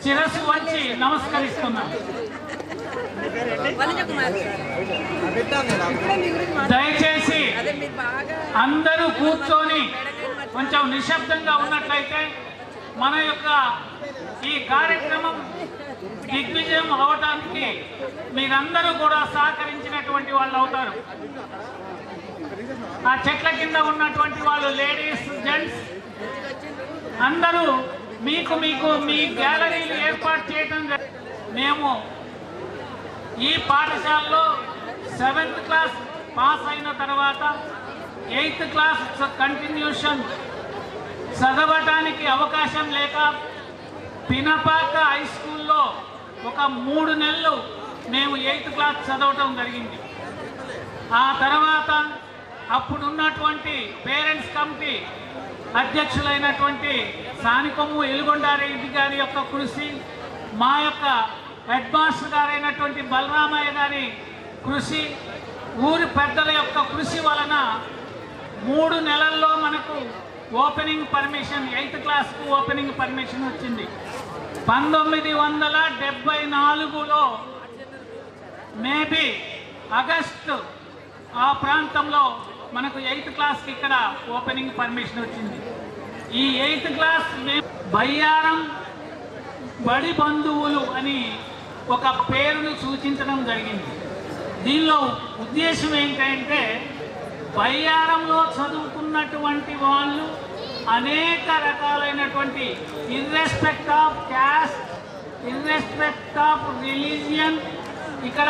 శిరస్సు వంచి నమస్కరిస్తున్నాను. దయచేసి అందరూ కూర్చొని కొంచెం నిశ్శబ్దంగా ఉన్నట్లయితే మన యొక్క ఈ కార్యక్రమం దిగ్విజయం అవడానికి మీరందరూ కూడా సహకరించినటువంటి వాళ్ళు అవుతారు. ఆ చెట్ల కింద ఉన్నటువంటి వాళ్ళు లేడీస్, జెంట్స్ అందరూ మీకు మీ గ్యాలరీలు ఏర్పాటు చేయడం. మేము ఈ పాఠశాలలో 7th క్లాస్ పాస్ అయిన తర్వాత 8th క్లాస్ కంటిన్యూషన్ చదవటానికి అవకాశం లేక పినపాక హై స్కూల్లో ఒక 3 నెలలు మేము 8th క్లాస్ చదవటం జరిగింది. ఆ తర్వాత అప్పుడున్నటువంటి పేరెంట్స్ కమిటీ అధ్యక్షులైనటువంటి సానికొమ్ము ఎలుగొండారెడ్డి గారి యొక్క కృషి, మా యొక్క హెడ్ మాస్టర్ గారైనటువంటి బలరామయ్య గారి కృషి, ఊరి పెద్దల యొక్క కృషి వలన 3 నెలల్లో మనకు ఓపెనింగ్ పర్మిషన్ 8th క్లాస్కు ఓపెనింగ్ పర్మిషన్ వచ్చింది. 1974లో మేబీ ఆగస్టు ఆ ప్రాంతంలో మనకు 8th క్లాస్కి ఇక్కడ ఓపెనింగ్ పర్మిషన్ వచ్చింది. ఈ 8th క్లాస్ బయ్యారం బడి బంధువులు అని ఒక పేరును సూచించడం జరిగింది. దీనిలో ఉద్దేశం ఏంటంటే బయ్యారంలో చదువుకున్నటువంటి వాళ్ళు అనేక రకాలైనటువంటి ఇర్రెస్పెక్ట్ ఆఫ్ క్యాస్ట్, ఇర్రెస్పెక్ట్ ఆఫ్ రిలీజియన్, ఇక్కడ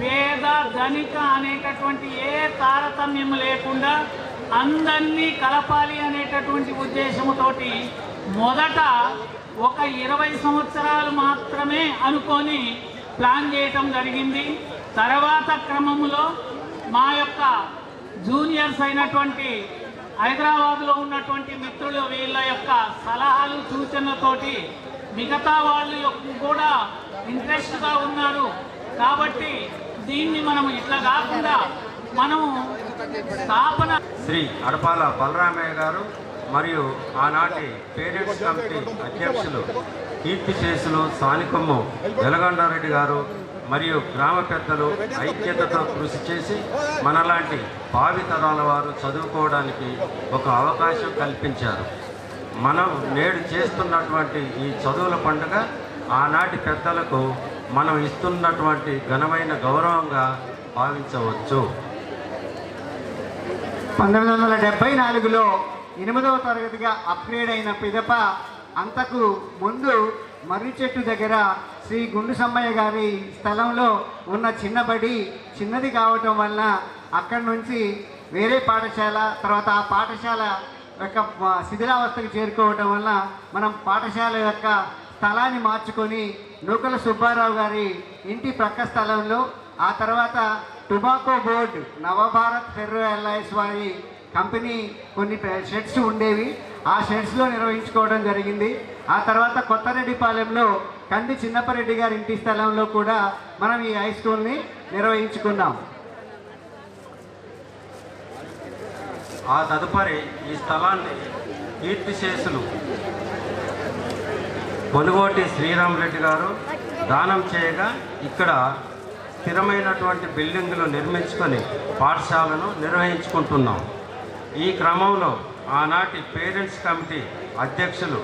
పేద ధనిక అనేటటువంటి ఏ తారతమ్యం లేకుండా అందరినీ కలపాలి అనేటటువంటి ఉద్దేశంతోటి మొదట ఒక 20 సంవత్సరాలు మాత్రమే అనుకొని ప్లాన్ చేయటం జరిగింది. తర్వాత క్రమంలో మా యొక్క జూనియర్స్ అయినటువంటి హైదరాబాద్లో ఉన్నటువంటి మిత్రులు వీళ్ళ యొక్క సలహాలు సూచనలతోటి మిగతా వాళ్ళు కూడా ఇంట్రెస్ట్గా ఉన్నారు కాబట్టి దీన్ని మనం ఇట్లా కాకుండా మనము స్థాపన శ్రీ అడపాల బలరామయ్య గారు మరియు ఆనాటి పేరెంట్స్ కమిటీ అధ్యక్షులు కీర్తిశేషులు సానికొమ్ము ఎలగొండారెడ్డి గారు మరియు గ్రామ పెద్దలు ఐక్యతతో కృషి చేసి మనలాంటి భావితరాల వారు చదువుకోవడానికి ఒక అవకాశం కల్పించారు. మనం నేడు చేస్తున్నటువంటి ఈ చదువుల పండుగ ఆనాటి పెద్దలకు మనం ఇస్తున్నటువంటి ఘనమైన గౌరవంగా భావించవచ్చు. 1974లో 8వ తరగతిగా అప్గ్రేడ్ అయిన పిదప అంతకు ముందు మర్రి చెట్టు దగ్గర శ్రీ గుండు సమ్మయ్య గారి స్థలంలో ఉన్న చిన్నబడి చిన్నది కావటం వలన అక్కడి నుంచి వేరే పాఠశాల, తర్వాత ఆ పాఠశాల యొక్క శిథిలావస్థకు చేరుకోవటం వలన మనం పాఠశాల యొక్క స్థలాన్ని మార్చుకొని నూకల సుబ్బారావు గారి ఇంటి ప్రక్క స్థలంలో, ఆ తర్వాత tobacco board Navabharat ferro alloys వారి కంపెనీ కొన్ని షెడ్స్ ఉండేవి, ఆ షెడ్స్లో నిర్వహించుకోవడం జరిగింది. ఆ తర్వాత కొత్తరెడ్డిపాలెంలో కంది చిన్నపరెడ్డి గారి ఇంటి స్థలంలో కూడా మనం ఈ హై స్కూల్ని నిర్వహించుకున్నాం. ఆ తదుపరి ఈ స్థలాన్ని కీర్తిశేషులు పొనుగోటి శ్రీరామరెడ్డి గారు దానం చేయగా ఇక్కడ స్థిరమైనటువంటి బిల్డింగులు నిర్మించుకొని పాఠశాలను నిర్వహించుకుంటున్నాం. ఈ క్రమంలో ఆనాటి పేరెంట్స్ కమిటీ అధ్యక్షులు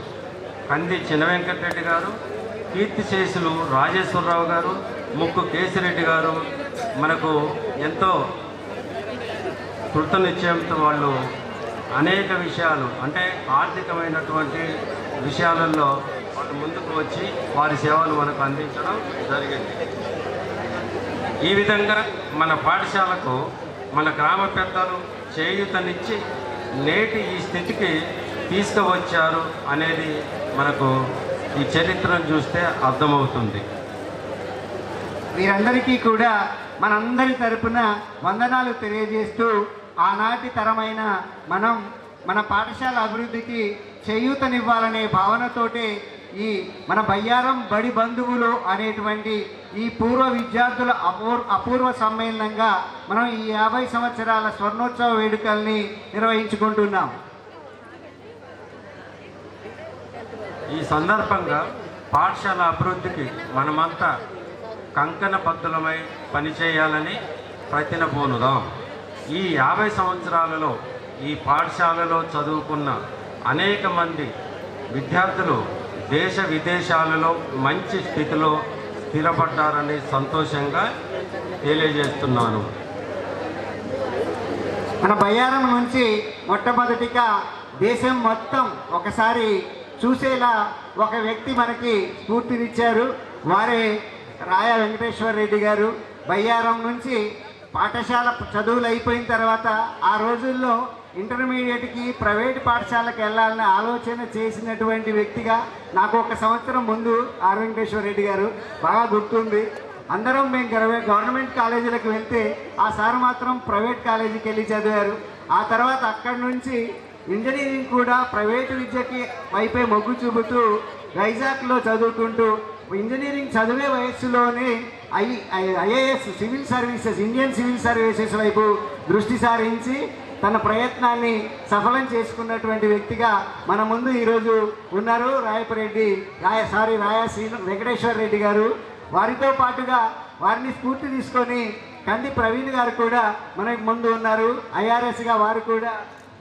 కంది చిన్నవెంకటరెడ్డి గారు, కీర్తిశేషులు రాజేశ్వరరావు గారు, ముక్కు కేసిరెడ్డి గారు మనకు ఎంతో కృతనిశ్చయంతో వాళ్ళు అనేక విషయాలు అంటే ఆర్థికమైనటువంటి విషయాలలో వాళ్ళు ముందుకు వచ్చి వారి సేవలు మనకు అందించడం జరిగింది. ఈ విధంగా మన పాఠశాలకు మన గ్రామ పెద్దలు చేయూతనిచ్చి నేటి ఈ స్థితికి తీసుకువచ్చారు అనేది మనకు ఈ చరిత్రను చూస్తే అర్థమవుతుంది. వీరందరికీ కూడా మనందరి తరపున వందనాలు తెలియజేస్తూ ఆనాటి తరమైన మనం మన పాఠశాల అభివృద్ధికి చేయూతనివ్వాలనే భావనతోటే ఈ మన బయ్యారం బడి బంధువులు అనేటువంటి ఈ పూర్వ విద్యార్థుల అపూర్వ సమ్మేళనంగా మనం ఈ 50 సంవత్సరాల స్వర్ణోత్సవ వేడుకల్ని నిర్వహించుకుంటున్నాం. ఈ సందర్భంగా పాఠశాల అభివృద్ధికి మనమంతా కంకణబద్ధులమై పనిచేయాలని ప్రతినబూనుదాం. ఈ 50 సంవత్సరాలలో ఈ పాఠశాలలో చదువుకున్న అనేక మంది విద్యార్థులు దేశ విదేశాలలో మంచి స్థితిలో స్థిరపడ్డారని సంతోషంగా తెలియజేస్తున్నాను. మన బయ్యారం నుంచి మొట్టమొదటిగా దేశం మొత్తం ఒకసారి చూసేలా ఒక వ్యక్తి మనకి స్ఫూర్తినిచ్చారు. వారే రాయ వెంకటేశ్వర రెడ్డి గారు. బయ్యారం నుంచి పాఠశాల చదువులు అయిపోయిన తర్వాత ఆ రోజుల్లో ఇంటర్మీడియట్కి ప్రైవేట్ పాఠశాలకు వెళ్ళాలనే ఆలోచన చేసినటువంటి వ్యక్తిగా నాకు 1 సంవత్సరం ముందు ఆర్ వెంకటేశ్వర రెడ్డి గారు బాగా గుర్తుంది. అందరం మేము గవర్నమెంట్ కాలేజీలకు వెళ్తే ఆ సార్ మాత్రం ప్రైవేట్ కాలేజీకి వెళ్ళి చదివారు. ఆ తర్వాత అక్కడి నుంచి ఇంజనీరింగ్ కూడా ప్రైవేటు విద్యకి వైపే మొగ్గు చూపుతూ వైజాగ్లో చదువుకుంటూ ఇంజనీరింగ్ చదివే వయస్సులోనే IAS civil services Indian civil services వైపు దృష్టి సారించి తన ప్రయత్నాన్ని సఫలం చేసుకున్నటువంటి వ్యక్తిగా మన ముందు ఈరోజు ఉన్నారు రాయ వెంకటేశ్వర రెడ్డి గారు. వారితో పాటుగా వారిని స్ఫూర్తి తీసుకొని కంది ప్రవీణ్ గారు కూడా మనకు ముందు ఉన్నారు. ఐఆర్ఎస్గా వారు కూడా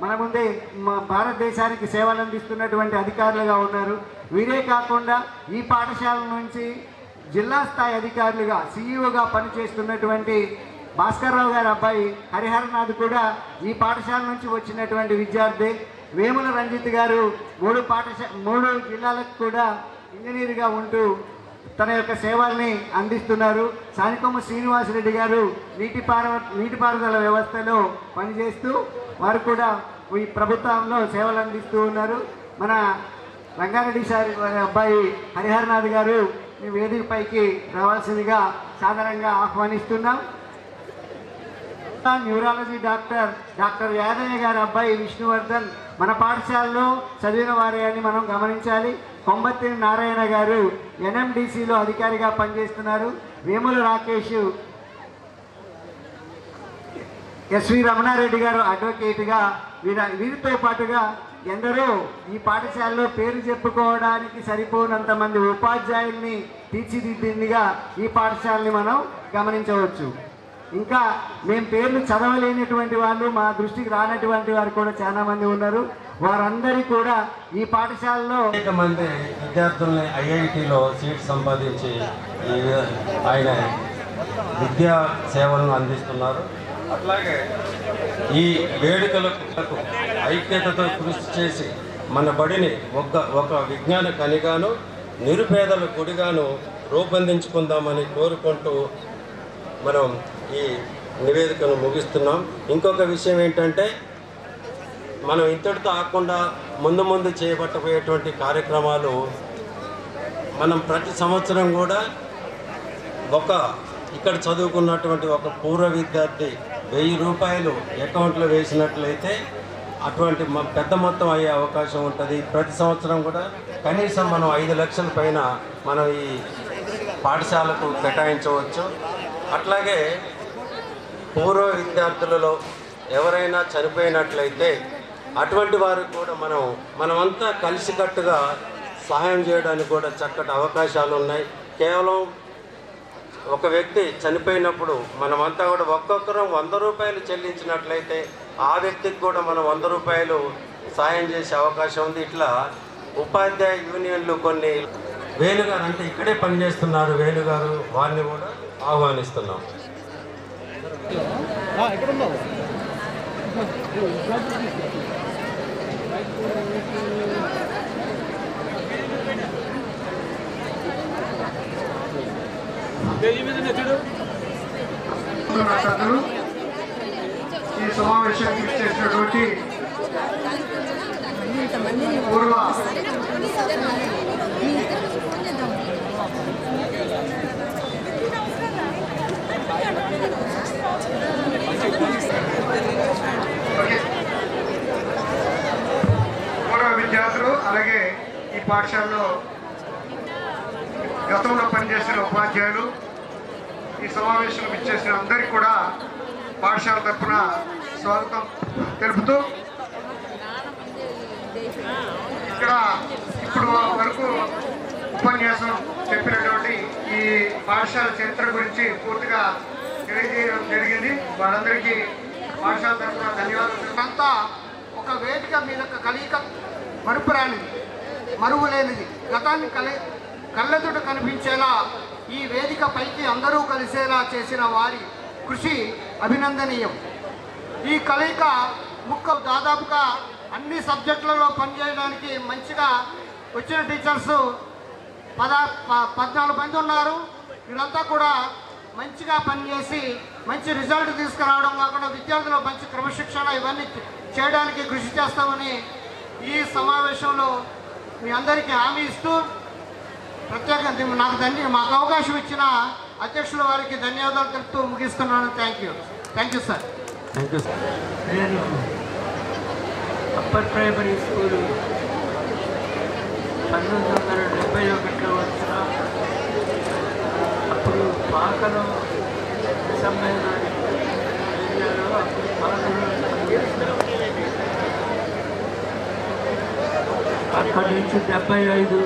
మన ముందే భారతదేశానికి సేవలు అందిస్తున్నటువంటి అధికారులుగా ఉన్నారు. వీరే కాకుండా ఈ పాఠశాల నుంచి జిల్లా స్థాయి అధికారులుగా సిఇఓగా పనిచేస్తున్నటువంటి భాస్కర్రావు గారి అబ్బాయి హరిహరనాథ్ కూడా ఈ పాఠశాల నుంచి వచ్చినటువంటి విద్యార్థి. వేముల రంజిత్ గారు 3 జిల్లాలకు కూడా ఇంజనీర్గా ఉంటూ తన యొక్క సేవల్ని అందిస్తున్నారు. సానికొమ్మ శ్రీనివాసరెడ్డి గారు నీటిపారుదల వ్యవస్థలో పనిచేస్తూ వారు కూడా ఈ ప్రభుత్వంలో సేవలు అందిస్తూ ఉన్నారు. మన రంగారెడ్డి సార్ వారి అబ్బాయి హరిహరనాథ్ గారు ఈ వేదికపైకి రావాల్సిందిగా సాధారణంగా ఆహ్వానిస్తున్నాం. న్యూరాలజీ డాక్టర్ యాదయ్య గారి అబ్బాయి విష్ణువర్ధన్ మన పాఠశాలలో చదివిన వారే అని మనం గమనించాలి. కొంబత్తి నారాయణ గారు ఎన్ఎండిసిలో అధికారిగా పనిచేస్తున్నారు. వేముల రాకేష్, ఎస్వి రమణారెడ్డి గారు అడ్వకేట్గా, వీరితో పాటుగా ఎందరో ఈ పాఠశాలలో పేరు చెప్పుకోవడానికి సరిపోనంత మంది ఉపాధ్యాయుల్ని తీర్చిదిద్దిందిగా ఈ పాఠశాలని మనం గమనించవచ్చు. ఇంకా మేము పేర్లు చదవలేనటువంటి వాళ్ళు, మా దృష్టికి రానటువంటి వారు కూడా చాలా మంది ఉన్నారు. వారందరి కూడా ఈ పాఠశాలలో అనేక మంది విద్యార్థుల్ని ఐఐటిలో సీట్ సంపాదించి ఆయన విద్యా సేవలను అందిస్తున్నారు. అట్లాగే ఈ వేడుకలకు ఐక్యతతో కృషి చేసి మన బడిని ఒక విజ్ఞాన కనిగాను నిరుపేదల గుడిగాను రూపొందించుకుందామని కోరుకుంటూ మనం ఈ నివేదికను ముగిస్తున్నాం. ఇంకొక విషయం ఏంటంటే, మనం ఇంతటితో ఆకుండా ముందు చేపట్టబోయేటువంటి కార్యక్రమాలు మనం ప్రతి సంవత్సరం కూడా ఇక్కడ చదువుకున్నటువంటి ఒక పూర్వ విద్యార్థి 1000 రూపాయలు అకౌంట్లో వేసినట్లయితే అటువంటి పెద్ద మొత్తం అయ్యే అవకాశం ఉంటుంది. ప్రతి సంవత్సరం కూడా కనీసం మనం 5 లక్షల పైన మనం ఈ పాఠశాలకు కేటాయించవచ్చు. అట్లాగే పూర్వ విద్యార్థులలో ఎవరైనా చనిపోయినట్లయితే అటువంటి వారికి కూడా మనమంతా కలిసికట్టుగా సహాయం చేయడానికి కూడా చక్కటి అవకాశాలు ఉన్నాయి. కేవలం ఒక వ్యక్తి చనిపోయినప్పుడు మనమంతా కూడా ఒక్కొక్కరం 100 రూపాయలు చెల్లించినట్లయితే ఆ వ్యక్తికి కూడా మనం 100 రూపాయలు సాయం చేసే అవకాశం ఉంది. ఇట్లా ఉపాధ్యాయ యూనియన్లు కొన్ని వేలుగారు అంటే ఇక్కడే పనిచేస్తున్నారు వేలుగారు, వారిని కూడా ఆహ్వానిస్తున్నాం. ఈ సమావేశానికి ఇచ్చేసినటువంటి పూర్వ విద్యార్థులు అలాగే ఈ పాఠశాలలో గతంలో పనిచేసిన ఉపాధ్యాయులు ఈ సమావేశంలో ఇచ్చేసిన అందరికీ కూడా పాఠశాల తరఫున స్వాగతం తెలుపుతూ ఇక్కడ ఇప్పుడు వరకు ఉపన్యాసం చెప్పినటువంటి ఈ పాఠశాల చరిత్ర గురించి పూర్తిగా తెలియజేయడం జరిగింది. వారందరికీ పాఠశాల తరఫున ధన్యవాదాలు. అంతా ఒక వేదిక మీద కలియిక మరుపురానిది, మరువులేనిది, గతాన్ని కళ్ళెదుట కనిపించేలా ఈ వేదిక పైకి అందరూ కలిసేలా చేసిన వారి కృషి అభినందనీయం. ఈ కలయిక దాదాపుగా అన్ని సబ్జెక్టులలో పనిచేయడానికి మంచిగా వచ్చిన టీచర్స్ 14 మంది ఉన్నారు. వీళ్ళంతా కూడా మంచిగా పనిచేసి మంచి రిజల్ట్ తీసుకురావడం కాకుండా విద్యార్థులు మంచి క్రమశిక్షణ ఇవన్నీ చేయడానికి కృషి చేస్తామని ఈ సమావేశంలో మీ అందరికీ హామీ ఇస్తూ ప్రత్యేకంగా మాకు అవకాశం ఇచ్చిన అధ్యక్షుల వారికి ధన్యవాదాలు తెలుపుతూ ముగిస్తున్నాను. Thank you sir. Thank you sir. నేను అప్పర్ ప్రైమరీ స్కూలు 1971లో వచ్చిన అప్పుడు పాకలో సమ్మేళనాన్ని ఏరియాలో అప్పుడు పాకలో పనిచేస్తున్నాం. అక్కడి నుంచి 75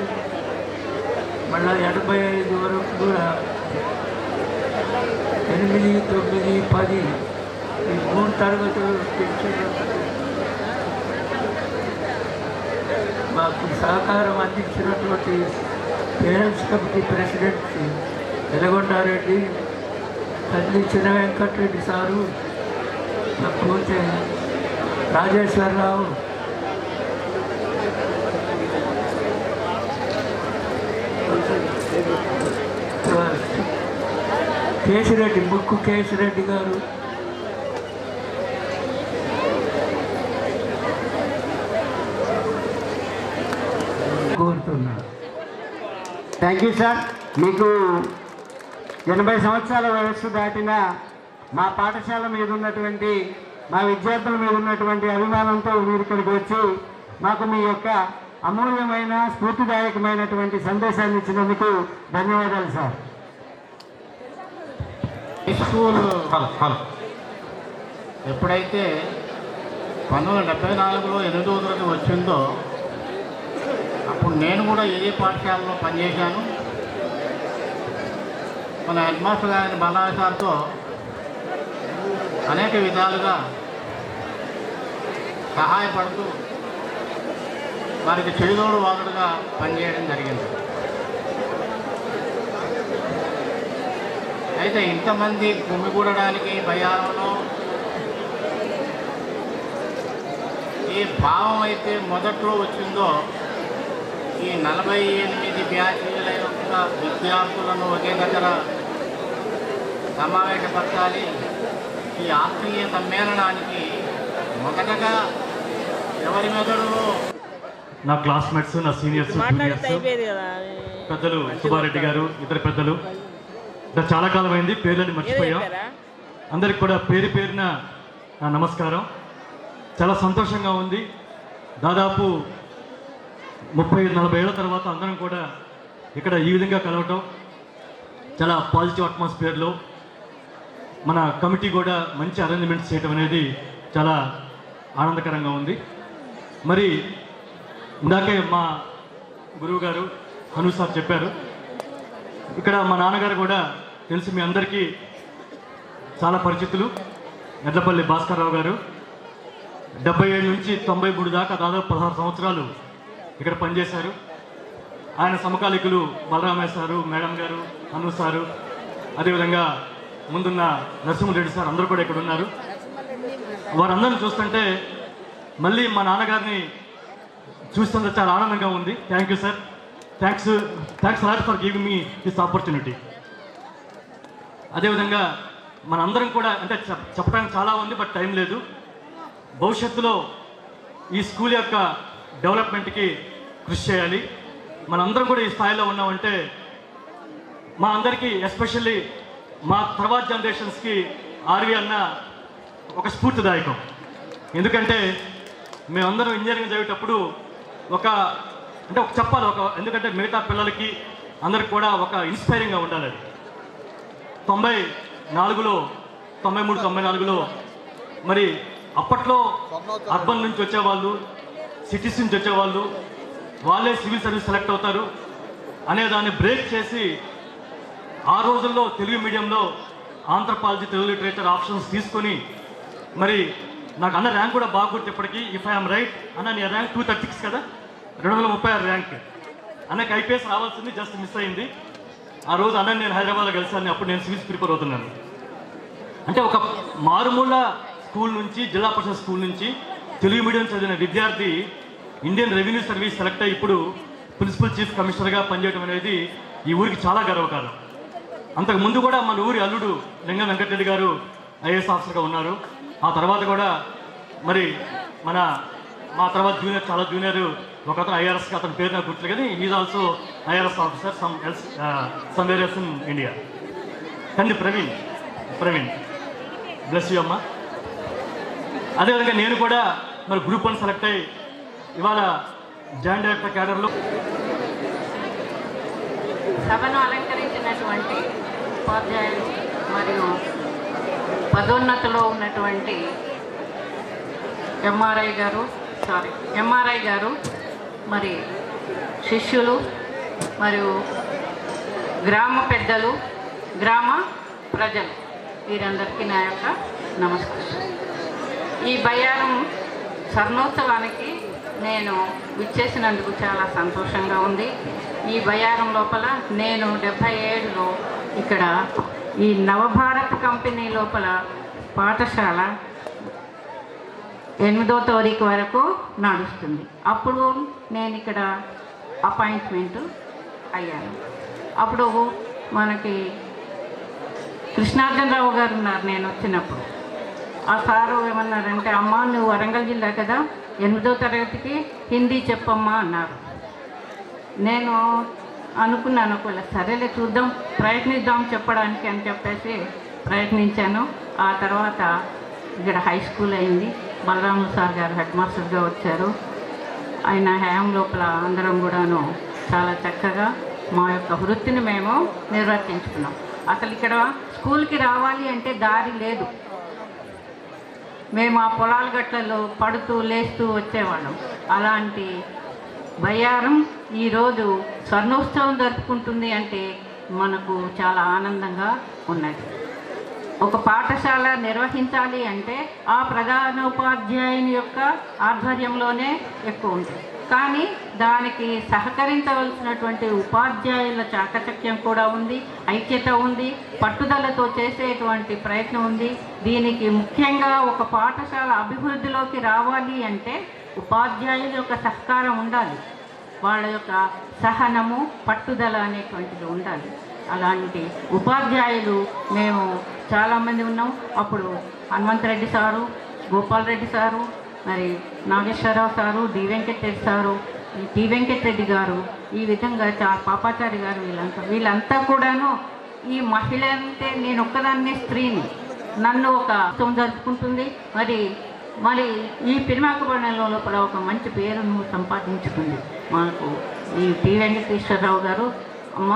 మళ్ళా 85 వరకు కూడా 8, 9, 10 ఈ 3 తరగతులు మాకు సహకారం అందించినటువంటి పేరెంట్స్ కమిటీ ప్రెసిడెంట్ వెలగొండారెడ్డి, తల్లి చిన్న వెంకటరెడ్డి సారు, పోతే రాజేశ్వరరావు, కేశిరెడ్డి, ముక్కు కేశిరెడ్డి గారు, కోరుతున్నాను. Thank you sir. మీకు 80 సంవత్సరాల వయస్సు దాటిన మా పాఠశాల మీద ఉన్నటువంటి, మా విద్యార్థుల మీద ఉన్నటువంటి అభిమానంతో మీరు ఇక్కడికి వచ్చి మాకు మీ యొక్క అమూల్యమైన స్ఫూర్తిదాయకమైనటువంటి సందేశాన్ని ఇచ్చినందుకు ధన్యవాదాలు సార్. స్కూల్ ఎప్పుడైతే 1974లో 8వ తరగతి వచ్చిందో అప్పుడు నేను కూడా ఇదే పాఠశాలలో పనిచేశాను. మన హెడ్ మాస్టర్ గారి బలరాజ్ సార్తో అనేక విధాలుగా సహాయపడుతూ వారికి చెడుదోడు వాదుడుగా పనిచేయడం జరిగింది. అయితే ఇంతమంది గుమిగూడడానికి బయ్యారంలో ఏ భావం అయితే మొదట్లో వచ్చిందో ఈ 48 బ్యాచీల యొక్క విద్యార్థులను ఒకే దగ్గర సమావేశపరచాలి. ఈ ఆత్మీయ సమ్మేళనానికి మొదటగా ఎవరి మెదడులో నా క్లాస్మేట్స్, నా సీనియర్స్, జూనియర్స్, పెద్దలు సుబ్బారెడ్డి గారు, ఇతర పెద్దలు, చాలా కాలం అయింది, పేర్లని మర్చిపోయాం. అందరికి కూడా పేరు పేరున నా నమస్కారం. చాలా సంతోషంగా ఉంది. దాదాపు 30-40 ఏళ్ల తర్వాత అందరం కూడా ఇక్కడ ఈ విధంగా కలవటం చాలా పాజిటివ్ అట్మాస్ఫియర్లో మన కమిటీ కూడా మంచి అరేంజ్మెంట్స్ చేయటం అనేది చాలా ఆనందకరంగా ఉంది. మరి ఇందాకే మా గురువు గారు హను సార్ చెప్పారు, ఇక్కడ మా నాన్నగారు కూడా తెలిసి మీ అందరికీ చాలా పరిచితులు. ఎడ్లపల్లి భాస్కర్రావు గారు 77 నుంచి 93 దాకా దాదాపు 16 సంవత్సరాలు ఇక్కడ పనిచేశారు. ఆయన సమకాలికులు బలరామయ్య సారు, మేడం గారు, అను సారు, అదేవిధంగా ముందున్న నరసింహరెడ్డి సార్ అందరూ కూడా ఇక్కడ ఉన్నారు. వారందరిని చూస్తుంటే మళ్ళీ మా నాన్నగారిని చూస్తుంటే చాలా ఆనందంగా ఉంది. Thank you sir. Thanks lot for giving me this opportunity. అదేవిధంగా మనందరం కూడా అంటే చెప్పడానికి చాలా ఉంది, బట్ టైం లేదు. భవిష్యత్తులో ఈ స్కూల్ యొక్క డెవలప్మెంట్కి కృషి చేయాలి. మనందరం కూడా ఈ స్థాయిలో ఉన్నామంటే మా అందరికీ, ఎస్పెషల్లీ మా తర్వాత జనరేషన్స్కి ఆర్వి అన్న ఒక స్ఫూర్తిదాయకం. ఎందుకంటే మేమందరం ఇంజనీరింగ్ చదివేటప్పుడు చెప్పాలి ఎందుకంటే మిగతా పిల్లలకి అందరికి కూడా ఒక ఇన్స్పైరింగ్గా ఉండాలి. 94లో 93-94లో మరి అప్పట్లో అర్బన్ నుంచి వచ్చేవాళ్ళు, సిటీస్ నుంచి వచ్చేవాళ్ళు, వాళ్ళే సివిల్ సర్వీస్ సెలెక్ట్ అవుతారు. అనేదాన్ని బ్రేక్ చేసి ఆ రోజుల్లో తెలుగు మీడియంలో ఆంథ్రపాలజీ, తెలుగు లిటరేచర్ ఆప్షన్స్ తీసుకొని మరి నాకు అన్న ర్యాంక్ కూడా బాగా గుర్తు ఇప్పటికీ. ఇఫ్ ఐఎమ్ రైట్ అన్న, నీ ర్యాంక్ 236 కదా, 236 ర్యాంక్. అన్నకి ఐపీఎస్ రావాల్సింది, జస్ట్ మిస్ అయింది. ఆ రోజు అన్న నేను హైదరాబాద్లో కలిసాను, అప్పుడు నేను సివిల్స్ ప్రిపేర్ అవుతున్నాను. అంటే ఒక మారుమూల స్కూల్ నుంచి, జిల్లా పరిషత్ స్కూల్ నుంచి తెలుగు మీడియం చదివిన విద్యార్థి ఇండియన్ రెవెన్యూ సర్వీస్ సెలెక్ట్ అయ్యి ఇప్పుడు ప్రిన్సిపల్ చీఫ్ కమిషనర్గా పనిచేయడం అనేది ఈ ఊరికి చాలా గర్వకారణం. అంతకు ముందు కూడా మన ఊరి అల్లుడు లింగం వెంకటరెడ్డి గారు ఐఏఎస్ ఆఫీసర్గా ఉన్నారు. ఆ తర్వాత కూడా మరి మా తర్వాత చాలా జూనియర్ ఒక అతను ఐఆర్ఎస్కి, అతని పేరు నాకు గుర్తులేదు కానీ is also IRS officer some areas in India. కంది ప్రవీణ్ బ్లెస్ యూ అమ్మ. అదేవిధంగా నేను కూడా మరి గ్రూప్ 1 సెలెక్ట్ అయ్యి ఇవాళ జాయింట్ డైరెక్టర్ క్యాడర్లో సభను అలంకరించినటువంటి ఉపాధ్యాయులు మరియు పదోన్నతిలో ఉన్నటువంటి ఎంఆర్ఐ గారు మరి శిష్యులు మరియు గ్రామ పెద్దలు, గ్రామ ప్రజలు, వీరందరికీ నా యొక్క నమస్కారం. ఈ బయ్యారం స్వర్ణోత్సవానికి నేను విచ్చేసినందుకు చాలా సంతోషంగా ఉంది. ఈ బయ్యారం లోపల నేను 77లో ఇక్కడ ఈ నవభారత్ కంపెనీ లోపల పాఠశాల 8వ తారీఖు వరకు నడుస్తుంది. అప్పుడు నేను ఇక్కడ అపాయింట్మెంట్ అయ్యాను. అప్పుడు మనకి కృష్ణార్జునరావు గారు ఉన్నారు నేను వచ్చినప్పుడు. ఆ సారు ఏమన్నారంటే, అమ్మ నువ్వు వరంగల్ జిల్లా కదా, 8వ తరగతికి హిందీ చెప్పమ్మా అన్నారు. నేను అనుకున్నాను, ఒకవేళ సరేలే చూద్దాం, ప్రయత్నిద్దాం చెప్పడానికి అని చెప్పేసి ప్రయత్నించాను. ఆ తర్వాత ఇక్కడ హై స్కూల్ అయింది. బలరాములు సార్ గారు హెడ్ మాస్టర్గా వచ్చారు. ఆయన హయాం లోపల అందరం కూడాను చాలా చక్కగా మా యొక్క వృత్తిని మేము నిర్వర్తించుకున్నాం. అసలు ఇక్కడ స్కూల్కి రావాలి అంటే దారి లేదు. మేము ఆ పొలాల గట్లలో పడుతూ లేస్తూ వచ్చేవాళ్ళం. అలాంటి బయ్యారం ఈరోజు స్వర్ణోత్సవం జరుపుకుంటుంది అంటే మనకు చాలా ఆనందంగా ఉన్నది. ఒక పాఠశాల నిర్వహించాలి అంటే ఆ ప్రధానోపాధ్యాయుని యొక్క ఆధ్వర్యంలోనే ఎక్కువ ఉంటుంది. కానీ దానికి సహకరించవలసినటువంటి ఉపాధ్యాయుల చాకచక్యం కూడా ఉంది, ఐక్యత ఉంది, పట్టుదలతో చేసేటువంటి ప్రయత్నం ఉంది. దీనికి ముఖ్యంగా ఒక పాఠశాల అభివృద్ధిలోకి రావాలి అంటే ఉపాధ్యాయుల యొక్క సహకారం ఉండాలి, వాళ్ళ యొక్క సహనము, పట్టుదల అనేటువంటిది ఉండాలి. అలాంటి ఉపాధ్యాయులు మేము చాలామంది ఉన్నాం. అప్పుడు హనుమంతరెడ్డి సారు, గోపాల్ రెడ్డి సారు, మరి నాగేశ్వరరావు సారు, టి వెంకటరెడ్డి గారు, ఈ విధంగా పాపాచారి గారు, వీళ్ళంతా కూడాను ఈ మహిళ అంటే నేను ఒక్కదాన్నే స్త్రీని, నన్ను ఒక ఉత్సవం జరుపుకుంటుంది. మరి ఈ పిరిమాకపడలో లోపల ఒక మంచి పేరును సంపాదించుకుంది. మాకు ఈ టి వెంకటేశ్వరరావు గారు, అమ్మ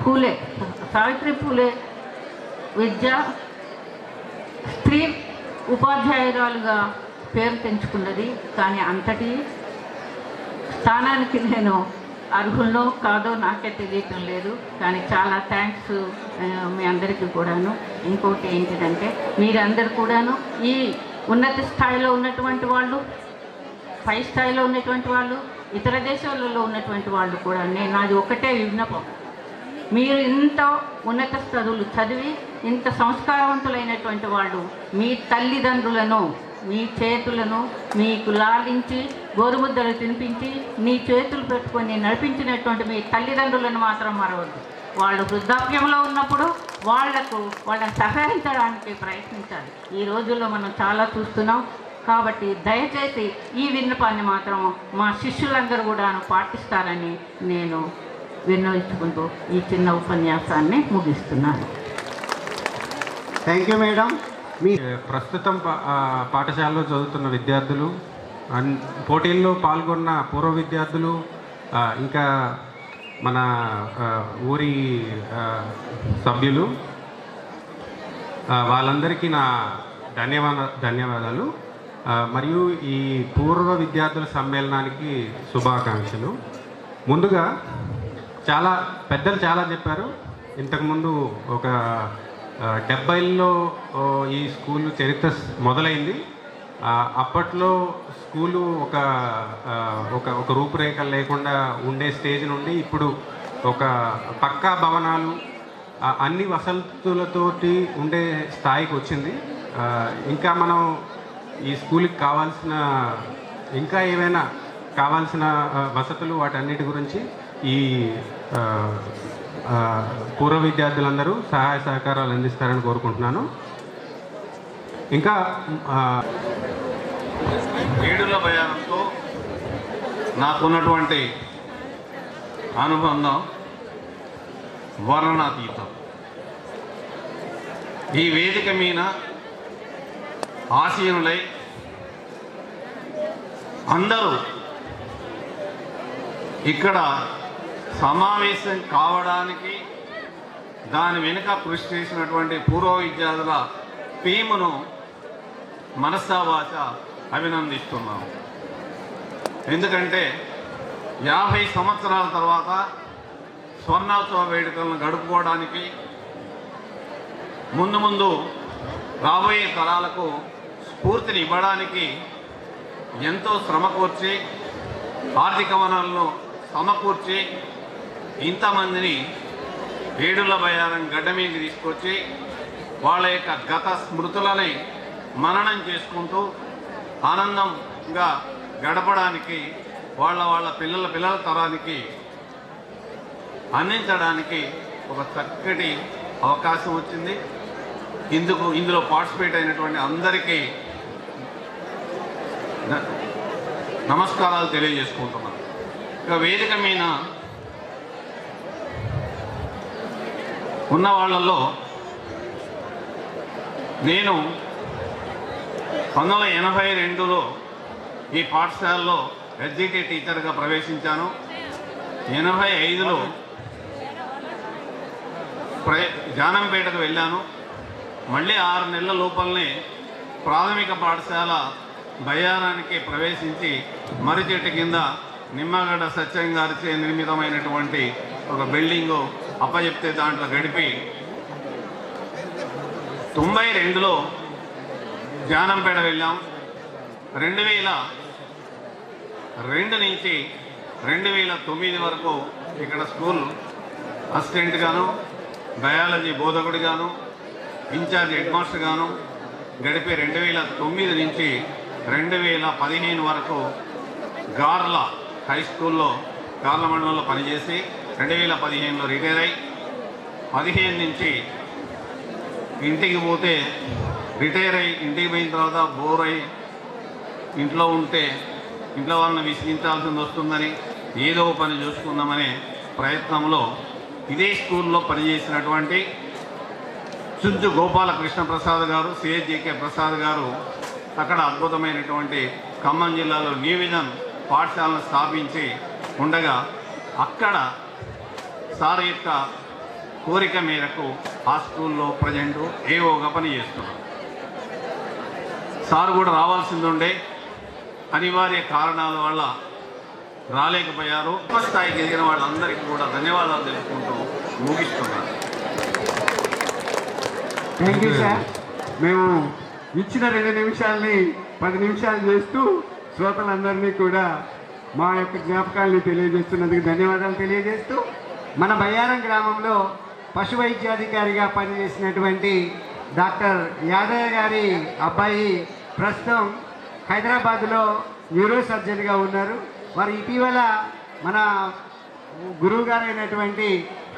పూలే, సావిత్రి పూలే స్త్రీ ఉపాధ్యాయురాలుగా పేరు తెంచుకున్నది. కానీ అంతటి స్థానానికి నేను అర్హుల్లో కాదో నాకే తెలియటం లేదు. కానీ చాలా థ్యాంక్స్ మీ అందరికీ కూడాను. ఇంకోటి ఏంటిదంటే మీరందరూ కూడాను ఈ ఉన్నత స్థాయిలో ఉన్నటువంటి వాళ్ళు, పై స్థాయిలో ఉన్నటువంటి వాళ్ళు, ఇతర దేశాలలో ఉన్నటువంటి వాళ్ళు కూడా నాది ఒకటే విజ్ఞాపం. మీరు ఇంత ఉన్నత చదువులు చదివి ఇంత సంస్కారవంతులైనటువంటి వాళ్ళు మీ తల్లిదండ్రులను, మీ చేతులను మీకు లాలించి గోరుముద్దలు తినిపించి నీ చేతులు పెట్టుకొని నడిపించినటువంటి మీ తల్లిదండ్రులను మాత్రం మరవద్దు. వాళ్ళు వృద్ధాప్యంలో ఉన్నప్పుడు వాళ్ళని సహాయించడానికి ప్రయత్నించాలి. ఈ రోజుల్లో మనం చాలా చూస్తున్నాం. కాబట్టి దయచేసి ఈ విన్నపాన్ని మాత్రం మా శిష్యులందరూ కూడా పాటిస్తారని నేను విన్నవించుకుంటూ ఈ చిన్న ఉపన్యాసాన్ని ముగిస్తున్నాను. Thank you madam. ప్రస్తుతం పాఠశాలలో చదువుతున్న విద్యార్థులు, పోటీల్లో పాల్గొన్న పూర్వ విద్యార్థులు, ఇంకా మన ఊరి సభ్యులు, వాళ్ళందరికీ నా ధన్యవాదాలు. మరియు ఈ పూర్వ విద్యార్థుల సమ్మేళనానికి శుభాకాంక్షలు. ముందుగా చాలా పెద్దలు చాలా చెప్పారు. ఇంతకుముందు ఒక 70ల్లో ఈ స్కూలు చరిత్ర మొదలైంది. అప్పట్లో స్కూలు ఒక రూపురేఖలు లేకుండా ఉండే స్టేజ్ నుండి ఇప్పుడు ఒక పక్కా భవనాలు, అన్ని వసతులతోటి ఉండే స్థాయికి వచ్చింది. ఇంకా మనం ఈ స్కూల్కి కావాల్సిన ఇంకా ఏవైనా కావాల్సిన వసతులు వాటన్నిటి గురించి ఈ పూర్వ విద్యార్థులందరూ సహాయ సహకారాలు అందిస్తారని కోరుకుంటున్నాను. ఇంకా ఏడుల భయానంతో నాకున్నటువంటి అనుబంధం వర్ణనాతీతం. ఈ వేదిక మీద ఆసీనులై అందరూ ఇక్కడ సమావేశం కావడానికి దాని వెనుక కృషి చేసినటువంటి పూర్వ విద్యార్థుల టీమును మనసావాచ అభినందిస్తున్నాం. ఎందుకంటే 50 సంవత్సరాల తర్వాత స్వర్ణోత్సవ వేడుకలను గడుపుకోవడానికి ముందు రాబోయే తరాలకు స్ఫూర్తిని ఇవ్వడానికి ఎంతో శ్రమ కూర్చి ఆర్థిక వనరులను సమకూర్చి ఇంతమందిని ఏడుల బయారం గడ్డ మీదకి తీసుకొచ్చి వాళ్ళ యొక్క గత స్మృతులని మననం చేసుకుంటూ ఆనందంగా గడపడానికి వాళ్ళ పిల్లల తరానికి అందించడానికి ఒక చక్కటి అవకాశం వచ్చింది. ఇందులో పార్టిసిపేట్ అయినటువంటి అందరికీ నమస్కారాలు తెలియజేసుకుంటున్నాను. ఇక వేదిక మీద ఉన్న వాళ్ళల్లో నేను 1982లో ఈ పాఠశాలలో ఎస్జిటి టీచర్గా ప్రవేశించాను. 85లో జానంపేటకు వెళ్ళాను. మళ్ళీ 6 నెలల లోపలనే ప్రాథమిక పాఠశాల బయ్యారానికి ప్రవేశించి మర్రి చెట్టు కింద నిమ్మగడ్డ సత్యం గారిచే నిర్మితమైనటువంటి ఒక బిల్డింగు అప్పచెప్తే దాంట్లో గడిపి 92లో జానంపేట వెళ్ళాం. 2002 నుంచి 2009 వరకు ఇక్కడ స్కూల్ అసిస్టెంట్ గాను, బయాలజీ బోధకుడిగాను, ఇన్ఛార్జ్ హెడ్ మాస్టర్ గాను గడిపి 2009 నుంచి 2015 వరకు గార్ల హై స్కూల్లో గార్ల మండలంలో పనిచేసి 2015లో రిటైర్ అయి 15 నుంచి ఇంటికి పోతే రిటైర్ అయ్యి ఇంటికి పోయిన తర్వాత బోర్ అయ్యి ఇంట్లో ఉంటే ఇంట్లో వాళ్ళని విసిగించాల్సింది వస్తుందని ఏదో పని చూసుకుందామనే ప్రయత్నంలో ఇదే స్కూల్లో పనిచేసినటువంటి చుంచు గోపాలకృష్ణ ప్రసాద్ గారు, సిహెచ్జికే ప్రసాద్ గారు అక్కడ అద్భుతమైనటువంటి ఖమ్మం జిల్లాలో న్యూ విజన్ పాఠశాలను స్థాపించి ఉండగా అక్కడ సార్ యొక్క కోరిక మేరకు ఆ స్కూల్లో ప్రజెంటు ఏఓగా పనిచేస్తున్నారు. సార్ కూడా రావాల్సింది ఉండే, అనివార్య కారణాల వల్ల రాలేకపోయారు. స్థాయికి ఎదిగిన వాళ్ళందరికీ కూడా ధన్యవాదాలు తెలుపుకుంటూ ముగిస్తున్నాను. Thank you sir. మేము ఇచ్చిన 2 నిమిషాలని 10 నిమిషాలు చేస్తూ శ్రోతలందరినీ కూడా మా యొక్క జ్ఞాపకాలని తెలియజేస్తున్నందుకు ధన్యవాదాలు తెలియజేస్తూ, మన బయ్యారం గ్రామంలో పశు వైద్యాధికారిగా పనిచేసినటువంటి డాక్టర్ యాదయ్య గారి అబ్బాయి ప్రస్తుతం హైదరాబాదులో న్యూరో సర్జన్గా ఉన్నారు. వారు ఇటీవల మన గురువు గారైనటువంటి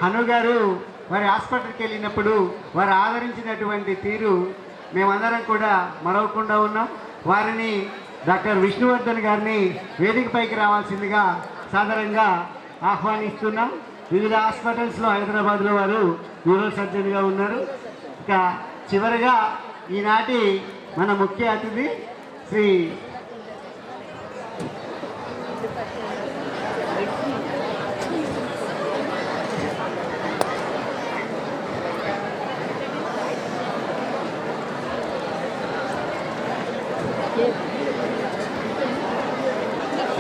హను గారు వారి హాస్పిటల్కి వెళ్ళినప్పుడు వారు ఆదరించినటువంటి తీరు మేమందరం కూడా మరవకుండా ఉన్నాం. వారిని డాక్టర్ విష్ణువర్ధన్ గారిని వేదికపైకి రావాల్సిందిగా సాధారణంగా ఆహ్వానిస్తున్నాం. వివిధ హాస్పిటల్స్లో హైదరాబాద్లో వారు న్యూరో సర్జన్గా ఉన్నారు. ఇక చివరిగా ఈనాటి మన ముఖ్య అతిథి Shri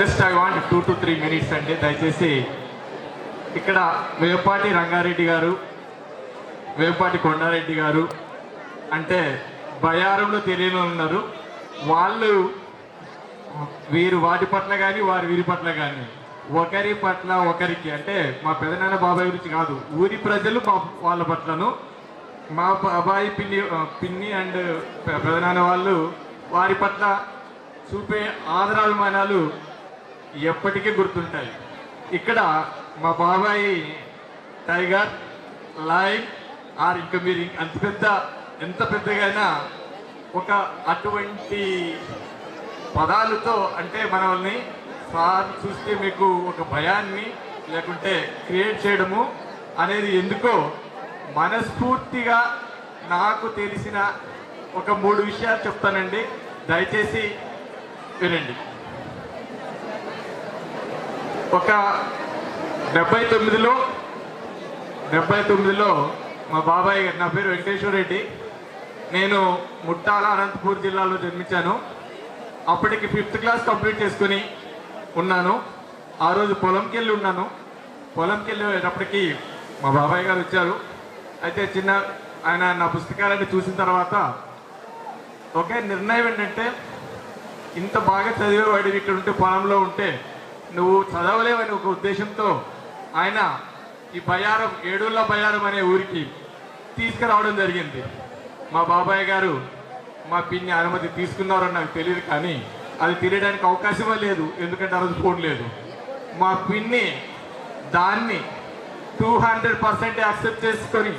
just I want 2 to 3 minutes అండి. దయచేసి ఇక్కడ వేపాటి రంగారెడ్డి గారు, వేపాటి కొండారెడ్డి గారు అంటే బయారంలో తెలియని ఉన్నారు. వాళ్ళు వీరు వాటి పట్ల కానీ వారి వీరి పట్ల కానీ ఒకరి పట్ల ఒకరికి అంటే మా పెదనాన్న బాబాయ్ గురించి కాదు, ఊరి ప్రజలు వాళ్ళ పట్లను, మా బాబాయ్ పిన్ని అండ్ పెదనాన్న వాళ్ళు వారి పట్ల చూపే ఆదరాభిమానాలు ఎప్పటికీ గుర్తుంటాయి. ఇక్కడ మా బాబాయ్ టైగర్, లైన్ ఆర్ ఇంకా మీరు ఎంత పెద్దగా ఒక అటువంటి పదాలతో అంటే మనల్ని సార్ చూస్తే మీకు ఒక భయాన్ని లేకుంటే క్రియేట్ చేయడము అనేది ఎందుకో మనస్ఫూర్తిగా నాకు తెలిసిన ఒక 3 విషయాలు చెప్తానండి, దయచేసి వినండి. ఒక 79లో మా బాబాయ్ గారు, నా పేరు వెంకటేశ్వర రెడ్డి, నేను ముట్టాల అనంతపూర్ జిల్లాలో జన్మించాను. అప్పటికి 5th క్లాస్ కంప్లీట్ చేసుకుని ఉన్నాను. ఆ రోజు పొలంకి వెళ్ళేటప్పటికి మా బాబాయ్ గారు వచ్చారు. అయితే ఆయన నా పుస్తకాలన్నీ చూసిన తర్వాత ఒకే నిర్ణయం ఏంటంటే, ఇంత బాగా చదివేవాడు ఇక్కడ ఉంటే పొలంలో ఉంటే నువ్వు చదవలేవని ఒక ఉద్దేశంతో ఆయన ఈ బయారం, ఏడుళ్ళ బయారం అనే ఊరికి తీసుకురావడం జరిగింది. మా బాబాయ్ గారు మా పిన్ని అనుమతి తీసుకున్నారని నాకు తెలియదు, కానీ అది తెలియడానికి అవకాశమే లేదు, ఎందుకంటే ఆ రోజు ఫోన్ లేదు. మా పిన్ని దాన్ని 200% యాక్సెప్ట్ చేసుకొని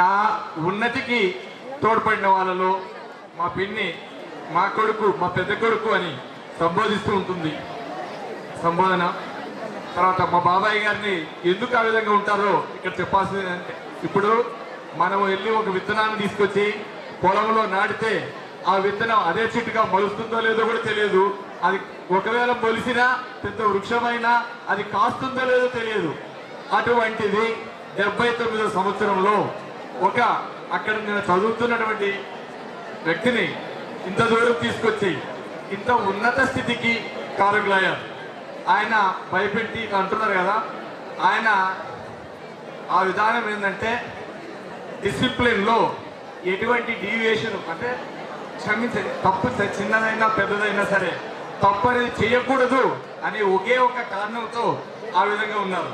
నా ఉన్నతికి తోడ్పడిన వాళ్ళలో మా పిన్ని మా కొడుకు, మా పెద్ద కొడుకు అని సంబోధిస్తూ ఉంటుంది సంబోధన. తర్వాత మా బాబాయ్ గారిని ఎందుకు ఆ విధంగా ఉంటారో ఇక్కడ చెప్పాల్సింది అంటే, ఇప్పుడు మనం వెళ్ళి ఒక విత్తనాన్ని తీసుకొచ్చి పొలంలో నాటితే ఆ విత్తనం అదే చెట్టుగా మొలుస్తుందో లేదో కూడా తెలియదు. అది ఒకవేళ మొలిసినా పెద్ద వృక్షమైనా అది కాస్తుందో లేదో తెలియదు. అటువంటిది 79వ సంవత్సరంలో అక్కడ నేను చదువుతున్నటువంటి వ్యక్తిని ఇంత దూరం తీసుకొచ్చి ఇంత ఉన్నత స్థితికి కారకులయ్యారు. ఆయన భయపెట్టి అంటున్నారు కదా, ఆయన ఆ విధానం ఏంటంటే డిసిప్లిన్లో ఎటువంటి డీవియేషన్ అంటే క్షమించండి, తప్పు చిన్నదైనా పెద్దదైనా సరే తప్పు అనేది చేయకూడదు అని ఒకే ఒక కారణంతో ఆ విధంగా ఉన్నారు.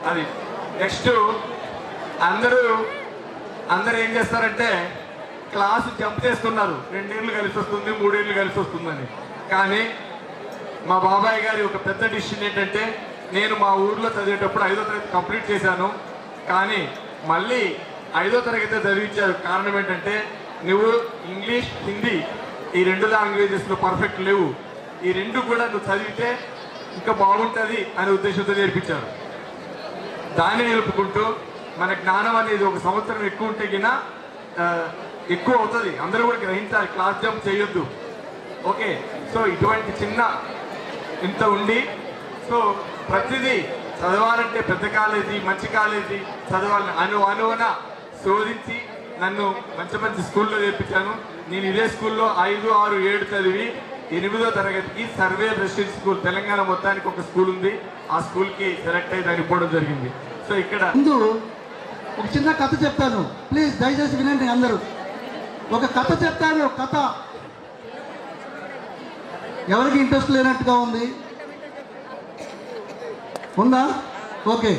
అది నెక్స్ట్ అందరూ ఏం చేస్తారంటే క్లాసు జంప్ చేస్తున్నారు, 2 ఏళ్ళు కలిసి వస్తుంది, 3 ఏళ్ళు కలిసి వస్తుందని. కానీ మా బాబాయ్ గారి ఒక పెద్ద డిసిషన్ ఏంటంటే, నేను మా ఊర్లో చదివేటప్పుడు 5వ తరగతి కంప్లీట్ చేశాను, కానీ మళ్ళీ 5వ తరగతి చదివించారు. కారణం ఏంటంటే, నువ్వు ఇంగ్లీష్, హిందీ ఈ 2 లాంగ్వేజెస్లో పర్ఫెక్ట్ లేవు, ఈ 2 కూడా నువ్వు చదివితే ఇంకా బాగుంటుంది అనే ఉద్దేశంతో నేర్పించారు. దాన్ని నిలుపుకుంటూ మన జ్ఞానం అనేది 1 సంవత్సరం ఎక్కువ ఉంటే గినా ఎక్కువ అవుతుంది, అందరూ కూడా గ్రహించాలి, క్లాస్ జంప్ చేయొద్దు. ఓకే, సో ఇటువంటి చిన్న ఇంత ఉండి సో ప్రతిదీ చదవాలంటే పెద్ద కాలేజీ, మంచి కాలేజీ చదవాలని అనువన శోధించి నన్ను మంచి స్కూల్లో చేర్పించాను. నేను ఇదే స్కూల్లో 5, 6, 7 చదివి 8వ తరగతికి సర్వే రెసిడెన్షియల్ స్కూల్, తెలంగాణ మొత్తానికి ఒక స్కూల్ ఉంది, ఆ స్కూల్కి సెలెక్ట్ అయ్యి దానికి పోవడం జరిగింది. సో ఇక్కడ ముందు ఒక చిన్న కథ చెప్తాను, ప్లీజ్ దయచేసి వినండి అందరూ. ఒక కథ చెప్తాను. కథ ఎవరికి ఇంట్రెస్ట్ లేనట్టుగా ఉంది, ఉందా? ఓకే.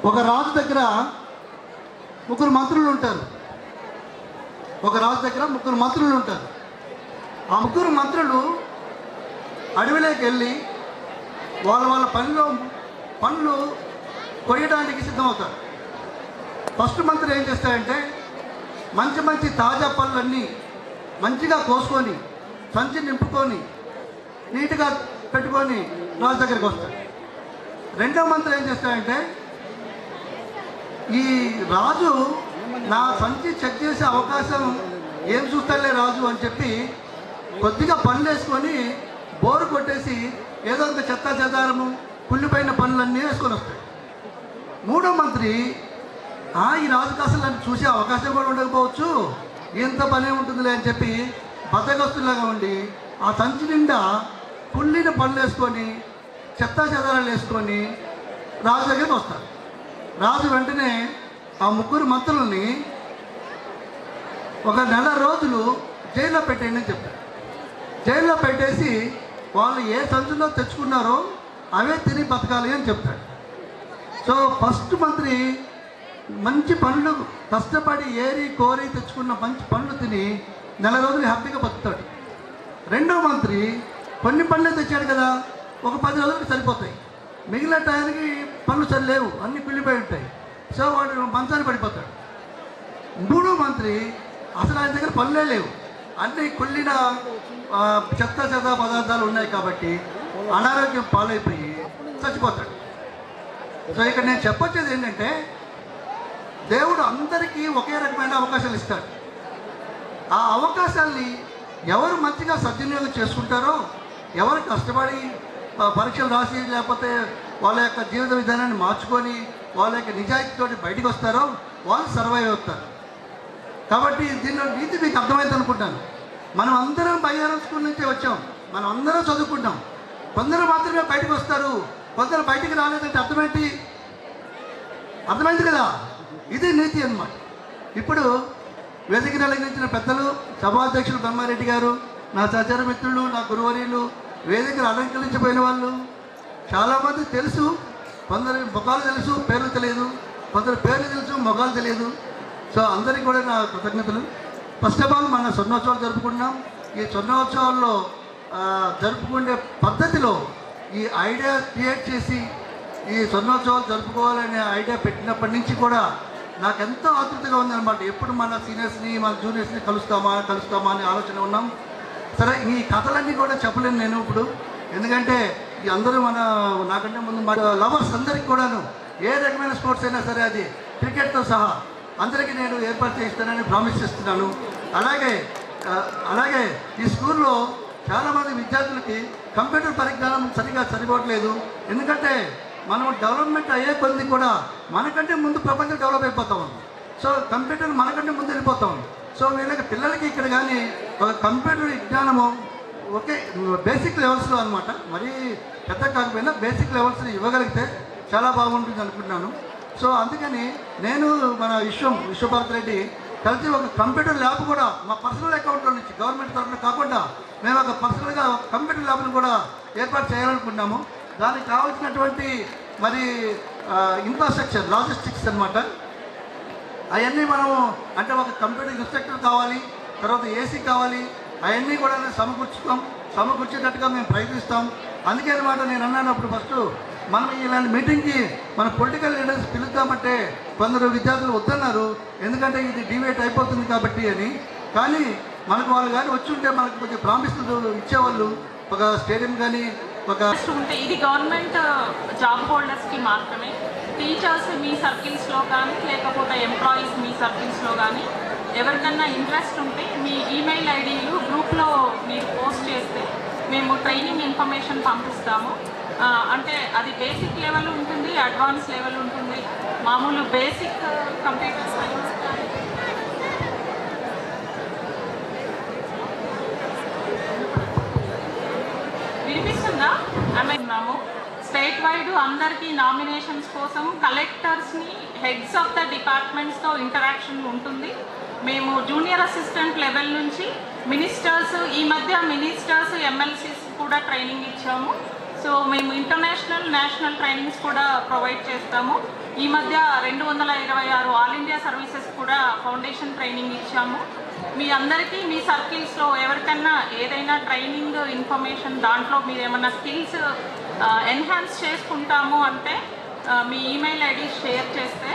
ఒక రాజు దగ్గర 3 మంత్రులు ఉంటారు. ఆ 3 మంత్రులు అడవిలోకి వెళ్ళి వాళ్ళ పనులు కొయ్యడానికి సిద్ధమవుతారు. ఫస్ట్ మంత్రి ఏం చేస్తాడంటే, మంచి తాజా పళ్ళన్నీ మంచిగా కోసుకొని సంచి నింపుకొని నీట్గా పెట్టుకొని రాజు దగ్గరికి వస్తాడు. 2వ మంత్రి ఏం చేస్తాడంటే, ఈ రాజు నా సంచి చెక్ చేసే అవకాశం ఏం చూస్తాలే రాజు అని చెప్పి కొద్దిగా పనులు వేసుకొని బోరు కొట్టేసి ఏదో ఒక చెత్త చెదారము కుళ్ళిపోయిన పనులన్నీ వేసుకొని వస్తాడు. 3వ మంత్రి ఈ రాజుకి అసలు నన్ను చూసే అవకాశం కూడా ఉండకపోవచ్చు, ఎంత పనే ఉంటుందిలే అని చెప్పి బద్దగస్తులాగా ఉండి ఆ సంచి నిండా కుళ్ళిన పనులు వేసుకొని చెత్తా చెదారాలు వేసుకొని రాజు దగ్గరికి వస్తారు. రాజు వెంటనే ఆ ముగ్గురు మంత్రులని ఒక నెల రోజులు జైల్లో పెట్టేయండి అని చెప్తారు. జైల్లో పెట్టేసి వాళ్ళు ఏ సంచులో తెచ్చుకున్నారో అవే తిని బతకాలి అని చెప్తాడు. సో ఫస్ట్ మంత్రి మంచి పండ్లు కష్టపడి ఏరి కోరి తెచ్చుకున్న మంచి పండ్లు తిని నెల రోజులు హ్యాపీగా బతుకుతాడు. రెండో మంత్రి కొన్ని పండ్లే తెచ్చాడు కదా, ఒక 10 రోజులకు సరిపోతాయి, మిగిలిన టైంకి పనులు సరిలేవు, అన్నీ కుళ్ళిపోయి ఉంటాయి. సో వాడు మంచాన్ని పడిపోతాడు. మూడో మంత్రి అసలు ఆయన దగ్గర పనులే లేవు, అన్నీ కుళ్ళిన చెత్త పదార్థాలు ఉన్నాయి కాబట్టి అనారోగ్యం పాలైపోయి చచ్చిపోతాడు. సో ఇక్కడ నేను చెప్పొచ్చేది ఏంటంటే దేవుడు అందరికీ ఒకే రకమైన అవకాశాలు ఇస్తాడు. ఆ అవకాశాల్ని ఎవరు మంచిగా సద్వినియోగం చేసుకుంటారో, ఎవరు కష్టపడి పరీక్షలు రాసి లేకపోతే వాళ్ళ యొక్క జీవిత విధానాన్ని మార్చుకొని వాళ్ళ యొక్క నిజాయితీతో బయటకు వస్తారో వాళ్ళు సర్వైవ్ అవుతారు. కాబట్టి దీనిలో నీతి మీకు అర్థమైంది అనుకుంటాను. మనం అందరం బయ్యారం స్కూల్ నుంచే వచ్చాం, మనం అందరం చదువుకుంటాం. కొందరు మాత్రమే బయటకు వస్తారు, కొందరు బయటికి రాలేదంటే అర్థమైంది కదా, ఇది నీతి అన్నమాట. ఇప్పుడు వేదికను అలంకరించిన పెద్దలు, సభాధ్యక్షులు బ్రహ్మారెడ్డి గారు, నా సహచర మిత్రులు, నా గురువర్యులు, వేదికను అలంకరించిపోయిన వాళ్ళు చాలామంది తెలుసు. కొందరు ముఖాలు తెలుసు, పేర్లు తెలియదు, కొందరు పేర్లు తెలుసు, ముఖాలు తెలియదు. సో అందరికీ కూడా నా కృతజ్ఞతలు. ఫస్ట్ ఆఫ్ ఆల్ మన స్వర్ణోత్సవాలు జరుపుకుంటున్నాం. ఈ స్వర్ణోత్సవాల్లో జరుపుకునే పద్ధతిలో ఈ ఐడియా క్రియేట్ చేసి ఈ స్వర్ణోత్సవాలు జరుపుకోవాలనే ఐడియా పెట్టినప్పటి నుంచి కూడా నాకు ఎంతో ఆతృతగా ఉందన్నమాట. ఎప్పుడు మన సీనియర్స్ని మన జూనియర్స్ని కలుస్తామా అని ఆలోచన ఉన్నాం. సరే, ఈ కథలన్నీ కూడా చెప్పలేను నేను ఇప్పుడు, ఎందుకంటే ఈ అందరూ నాకంటే ముందు మన లవర్స్ అందరికీ కూడాను ఏ రకమైన స్పోర్ట్స్ అయినా సరే, అది క్రికెట్తో సహా అందరికీ నేను ఏర్పాటు చేస్తానని ప్రామిస్ చేస్తున్నాను. అలాగే ఈ స్కూల్లో చాలామంది విద్యార్థులకి కంప్యూటర్ పరిజ్ఞానం సరిగా సరిపోవట్లేదు. ఎందుకంటే మనం డెవలప్మెంట్ అయ్యే కొద్ది కూడా మనకంటే ముందు ప్రపంచం డెవలప్ అయిపోతా ఉంది. సో కంప్యూటర్ మనకంటే ముందు వెళ్ళిపోతా ఉంది. సో వీళ్ళకి పిల్లలకి ఇక్కడ కానీ ఒక కంప్యూటర్ విజ్ఞానము ఓకే బేసిక్ లెవెల్స్లో అనమాట, మరీ పెద్ద కాకపోయినా బేసిక్ లెవెల్స్ ఇవ్వగలిగితే చాలా బాగుంటుంది అనుకుంటున్నాను. సో అందుకని నేను మన విశ్వభారత్ రెడ్డి కలిసి ఒక కంప్యూటర్ ల్యాబ్ కూడా మా పర్సనల్ అకౌంట్లో నుంచి గవర్నమెంట్ తరఫున కాకుండా మేము ఒక పర్సనల్గా కంప్యూటర్ ల్యాబ్ను కూడా ఏర్పాటు చేయాలనుకున్నాము. దానికి కావాల్సినటువంటి మరి ఇన్ఫ్రాస్ట్రక్చర్, లాజిస్టిక్స్ అనమాట, అవన్నీ మనము అంటే ఒక కంప్యూటర్ ఇన్స్ట్రక్టర్ కావాలి, తర్వాత ఏసీ కావాలి, అవన్నీ కూడా సమకూర్చేటట్టుగా మేము ప్రయత్నిస్తాం. అందుకే అనమాట నేను అన్నాను అప్పుడు ఫస్ట్, మనం ఇలాంటి మీటింగ్కి మన పొలిటికల్ లీడర్స్ పిలుద్దామంటే కొందరు విద్యార్థులు వద్దన్నారు, ఎందుకంటే ఇది డివేట్ అయిపోతుంది కాబట్టి అని. కానీ మనకు వాళ్ళు కానీ వచ్చి ఉంటే మనకు కొంచెం ప్రామిస్లు ఇచ్చేవాళ్ళు, ఒక స్టేడియం కానీ ఒక ఉంటే ఇది గవర్నమెంట్ జాబ్ హోల్డర్స్కి మాత్రమే. టీచర్స్ మీ సర్కిల్స్లో కానీ లేకపోతే ఎంప్లాయీస్ మీ సర్కిల్స్లో కానీ ఎవరికన్నా ఇంట్రెస్ట్ ఉంటే మీ ఈమెయిల్ ఐడీలు గ్రూప్లో మీరు పోస్ట్ చేస్తే మేము ట్రైనింగ్ ఇన్ఫర్మేషన్ పంపిస్తాము. అంటే అది బేసిక్ లెవెల్ ఉంటుంది, అడ్వాన్స్ లెవెల్ ఉంటుంది. మామూలు బేసిక్ కంప్యూటర్ సైన్స్ వినిపిస్తుందా ఉన్నాము. స్టేట్ వైడ్ అందరికీ నామినేషన్స్ కోసం కలెక్టర్స్ని, హెడ్స్ ఆఫ్ ద డిపార్ట్మెంట్స్తో ఇంటరాక్షన్ ఉంటుంది. మేము జూనియర్ అసిస్టెంట్ లెవెల్ నుంచి మినిస్టర్స్, ఈ మధ్య మినిస్టర్స్, ఎమ్మెల్సీస్ కూడా ట్రైనింగ్ ఇచ్చాము. సో మేము ఇంటర్నేషనల్, నేషనల్ ట్రైనింగ్స్ కూడా ప్రొవైడ్ చేస్తాము. ఈ మధ్య 226 ఆల్ ఇండియా సర్వీసెస్ కూడా ఫౌండేషన్ ట్రైనింగ్ ఇచ్చాము. మీ అందరికీ మీ సర్కిల్స్లో ఎవరికన్నా ఏదైనా ట్రైనింగ్ ఇన్ఫర్మేషన్ దాంట్లో మీరు ఏమన్నా స్కిల్స్ ఎన్హాన్స్ చేసుకుంటాము అంటే మీ ఈమెయిల్ ఐడి షేర్ చేస్తే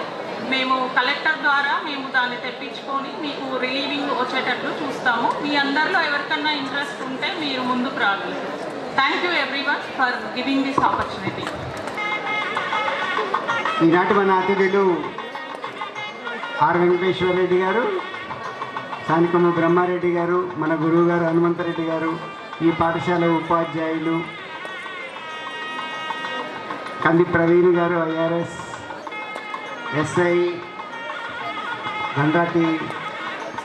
మేము కలెక్టర్ ద్వారా మేము దాన్ని తెప్పించుకొని మీకు రిలీవింగ్ వచ్చేటట్లు చూస్తాము. మీ అందరిలో ఎవరికన్నా ఇంట్రెస్ట్ ఉంటే మీరు ముందుకు రాగలరు. Thank you everyone for giving this opportunity. ఈనాటి మన అతిథులు ఆర్ వెంకటేశ్వర రెడ్డి గారు, సానికొమ్మ బ్రహ్మారెడ్డి గారు, మన గురువు గారు హనుమంతరెడ్డి గారు, ఈ పాఠశాల ఉపాధ్యాయులు కంది ప్రవీణ్ గారు, ఐఆర్ఎస్ ఎస్ఐ గండ్రాటి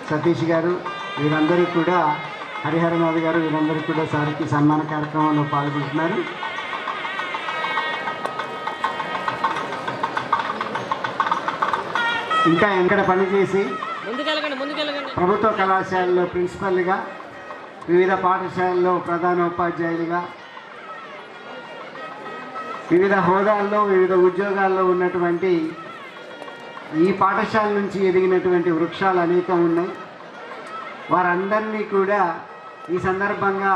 సతీష్ గారు, వీరందరికీ కూడా హరిహరనాథ్ గారు, వీరందరికీ కూడా సార్కి సన్మాన కార్యక్రమంలో పాల్గొంటున్నారు. ఇంకా ఎక్కడ పనిచేసి ప్రభుత్వ కళాశాలలో ప్రిన్సిపల్గా, వివిధ పాఠశాలల్లో ప్రధానోపాధ్యాయులుగా, వివిధ హోదాల్లో వివిధ ఉద్యోగాల్లో ఉన్నటువంటి ఈ పాఠశాల నుంచి ఎదిగినటువంటి వృక్షాలు అనేకం ఉన్నాయి. వారందరినీ కూడా ఈ సందర్భంగా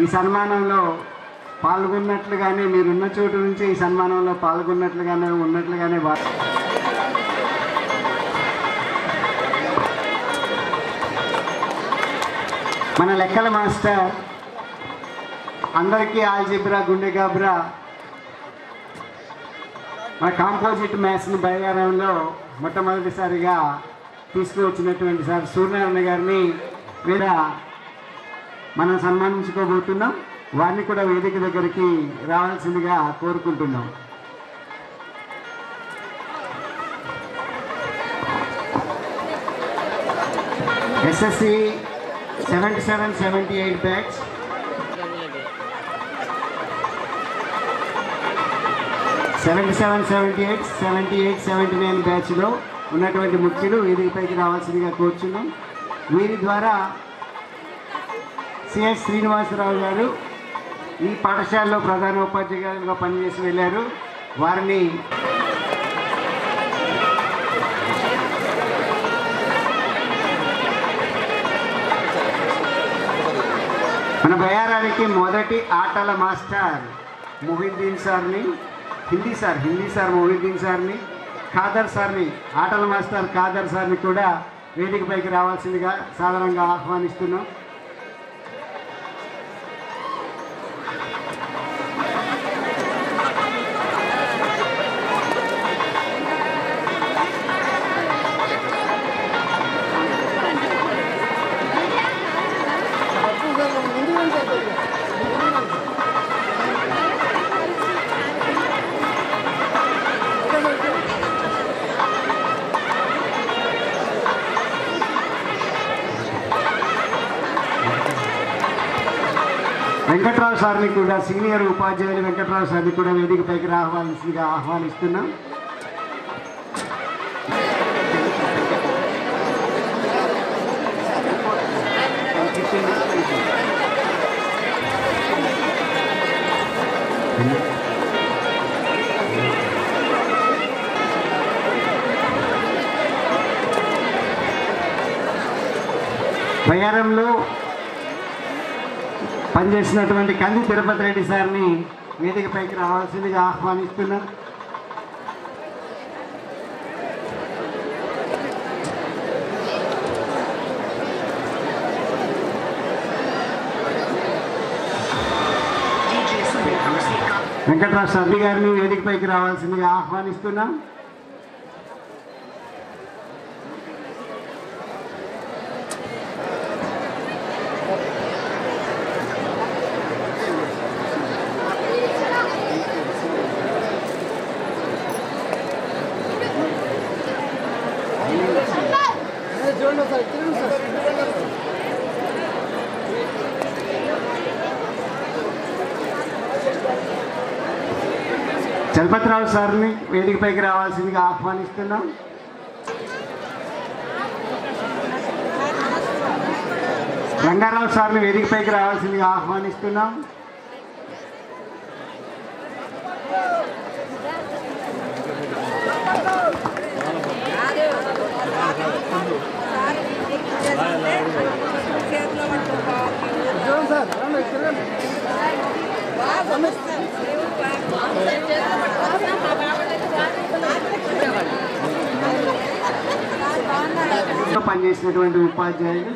ఈ సన్మానంలో పాల్గొన్నట్లుగానే, మీరున్న చోటు నుంచి ఈ సన్మానంలో పాల్గొన్నట్లుగానే మన లెక్కల మాస్టర్ అందరికీ ఆల్జిబ్రా, గుండె గాబ్రా, మన కాంపోజిట్ మ్యాథ్స్ని బయ్యారంలో మొట్టమొదటిసారిగా తీసుకువచ్చినటువంటి సార్ సూర్యనారాయణ గారిని మీద మనం సన్మానించుకోబోతున్నాం. వారిని కూడా వేదిక దగ్గరికి రావాల్సిందిగా కోరుకుంటున్నాం. ఎస్ఎస్సి 77-78 బ్యాచ్, బ్యాచ్లో ఉన్నటువంటి ముఖ్యులు వేదికపైకి రావాల్సిందిగా కోరుచున్నాం. వీరి ద్వారా సిఎస్ శ్రీనివాసరావు గారు ఈ పాఠశాలలో ప్రధానోపాధ్యాయులుగా పనిచేసి వెళ్ళారు. వారిని మన బయారానికి మొదటి ఆటల మాస్టర్ మొహిద్దీన్ సార్ని, హిందీ సార్ మొహిద్దీన్ సార్ని, ఖాదర్ సార్ని, ఆటల మాస్టర్ ఖాదర్ సార్ని కూడా వేదికపైకి రావాల్సిందిగా సాధారణంగా ఆహ్వానిస్తున్నాం. వెంకట్రావు సార్ని కూడా, సీనియర్ ఉపాధ్యాయులు వెంకట్రావు సార్ని కూడా వేదికపైకి రావాల్సిందిగా ఆహ్వానిస్తున్నాం. బయ్యారంలో పనిచేసినటువంటి కంది తిరుపతి రెడ్డి సార్ని వేదికపైకి రావాల్సిందిగా ఆహ్వానిస్తున్నాం. వెంకట్రావు సర్ది గారిని వేదికపైకి రావాల్సిందిగా ఆహ్వానిస్తున్నాం. చలపతిరావు సార్ని వేదికపైకి రావాల్సిందిగా ఆహ్వానిస్తున్నాం. రంగారావు సార్ని వేదికపైకి రావాల్సిందిగా ఆహ్వానిస్తున్నాం. పనిచేసినటువంటి ఉపాధ్యాయులు,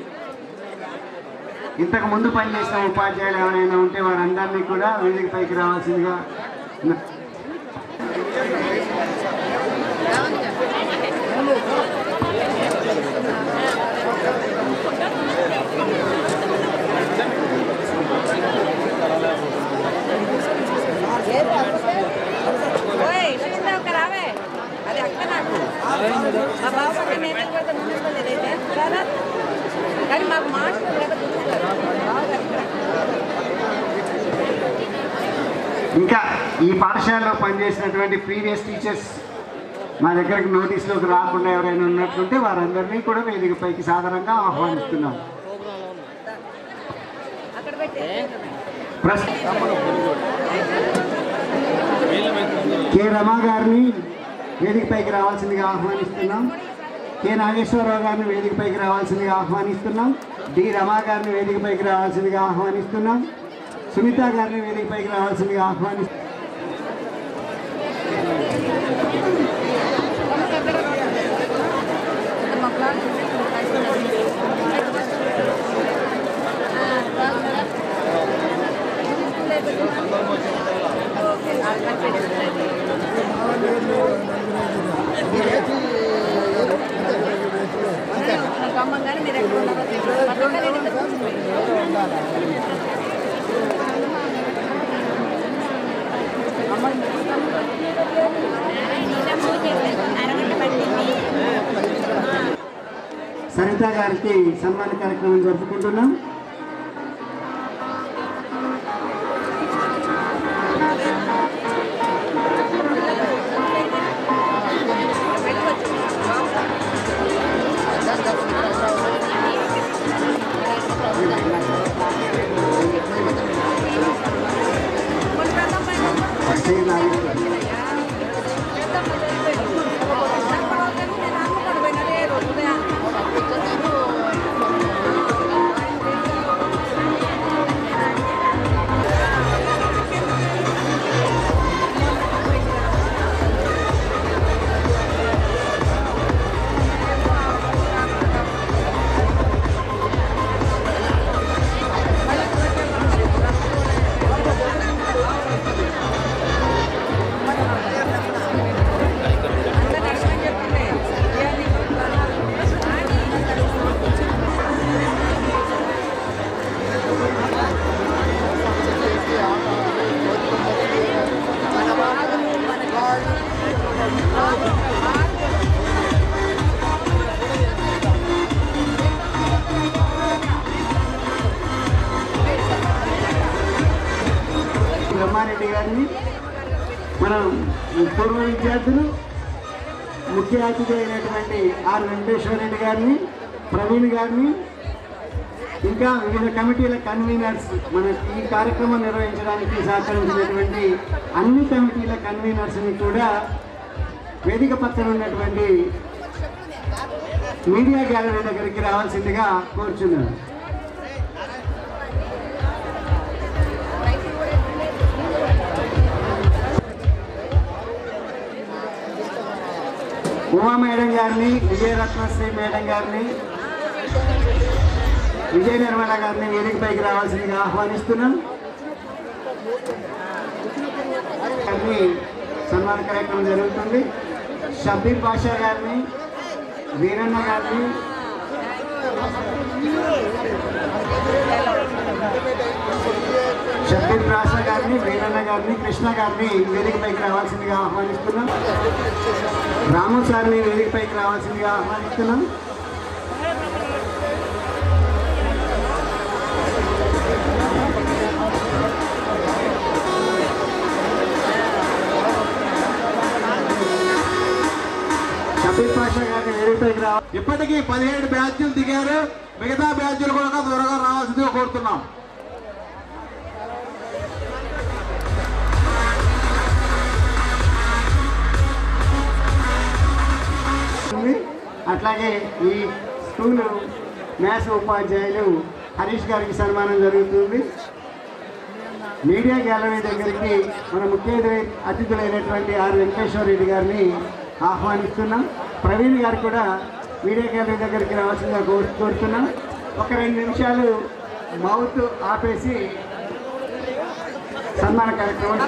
ఇంతకు ముందు పనిచేసిన ఉపాధ్యాయులు ఎవరైనా ఉంటే వారందరినీ కూడా వేదికపైకి రావాల్సిందిగా. ఇంకా ఈ పాఠశాలలో పనిచేసినటువంటి ప్రీవియస్ టీచర్స్ మా దగ్గరకు నోటీసులోకి రాకుండా ఎవరైనా ఉన్నట్లుంటే వారందరినీ కూడా వేదికపైకి సాధారణంగా ఆహ్వానిస్తున్నాం. కె రమా గారిని వేదికపైకి రావాల్సిందిగా ఆహ్వానిస్తున్నాం. కె నాగేశ్వరరావు గారిని వేదికపైకి రావాల్సిందిగా ఆహ్వానిస్తున్నాం. డి రమా గారిని వేదికపైకి రావాల్సిందిగా ఆహ్వానిస్తున్నాం. సునీత గారిని వేదికపైకి రావాల్సిందిగా ఆహ్వానిస్తున్నాం. సరిత గారికి సన్మాన కార్యక్రమం జరుపుకుంటున్నాం. బ్రహ్మారెడ్డి గారిని, మనం పూర్వ విద్యార్థులు ముఖ్య అతిథి అయినటువంటి ఆర్ వెంకటేశ్వరరెడ్డి గారిని, ప్రవీణ్ గారిని, ఇంకా వివిధ కమిటీల కన్వీనర్స్, మన ఈ కార్యక్రమం నిర్వహించడానికి సహకరించినటువంటి అన్ని కమిటీల కన్వీనర్స్ని కూడా వేదిక పక్కన ఉన్నటువంటి మీడియా గ్యాలరీ దగ్గరికి రావాల్సిందిగా కోరుచున్నాను. ఉమా మేడం గారిని, విజయరత్నశ్రీ మేడం గారిని, విజయ నిర్మల గారిని వేదికపైకి రావాల్సిందిగా ఆహ్వానిస్తున్నాం. గారిని సన్మాన కార్యక్రమం జరుగుతుంది. షబ్బీర్ బాషా గారిని, వీరన్న గారిని, షబ్బీర్ బాషా గారిని, వీరన్న గారిని, కృష్ణ గారిని వేదికపైకి రావాల్సిందిగా ఆహ్వానిస్తున్నాం. రాము సార్ని వేదికపైకి రావాల్సిందిగా ఆహ్వానిస్తున్నాం. షబ్బీర్ బాషా గారిని వేదికపైకి రావాలి. ఇప్పటికీ 17 బ్యాచ్లు దిగారు. మిగతా బ్యాచ్లు కూడా త్వరగా రావాల్సిందిగా కోరుతున్నాం. అట్లాగే ఈ స్కూలు మ్యాథ్స్ ఉపాధ్యాయులు హరీష్ గారికి సన్మానం జరుగుతుంది. మీడియా గ్యాలరీ దగ్గరికి మన ముఖ్య అతిథులైనటువంటి ఆర్ వెంకటేశ్వరరెడ్డి గారిని ఆహ్వానిస్తున్నాం. ప్రవీణ్ గారు కూడా మీడియా గ్యాలరీ దగ్గరికి రావాల్సిందిగా కోరుతున్నాం. ఒక 2 నిమిషాలు మౌత్ ఆపేసి సన్మాన కార్యక్రమం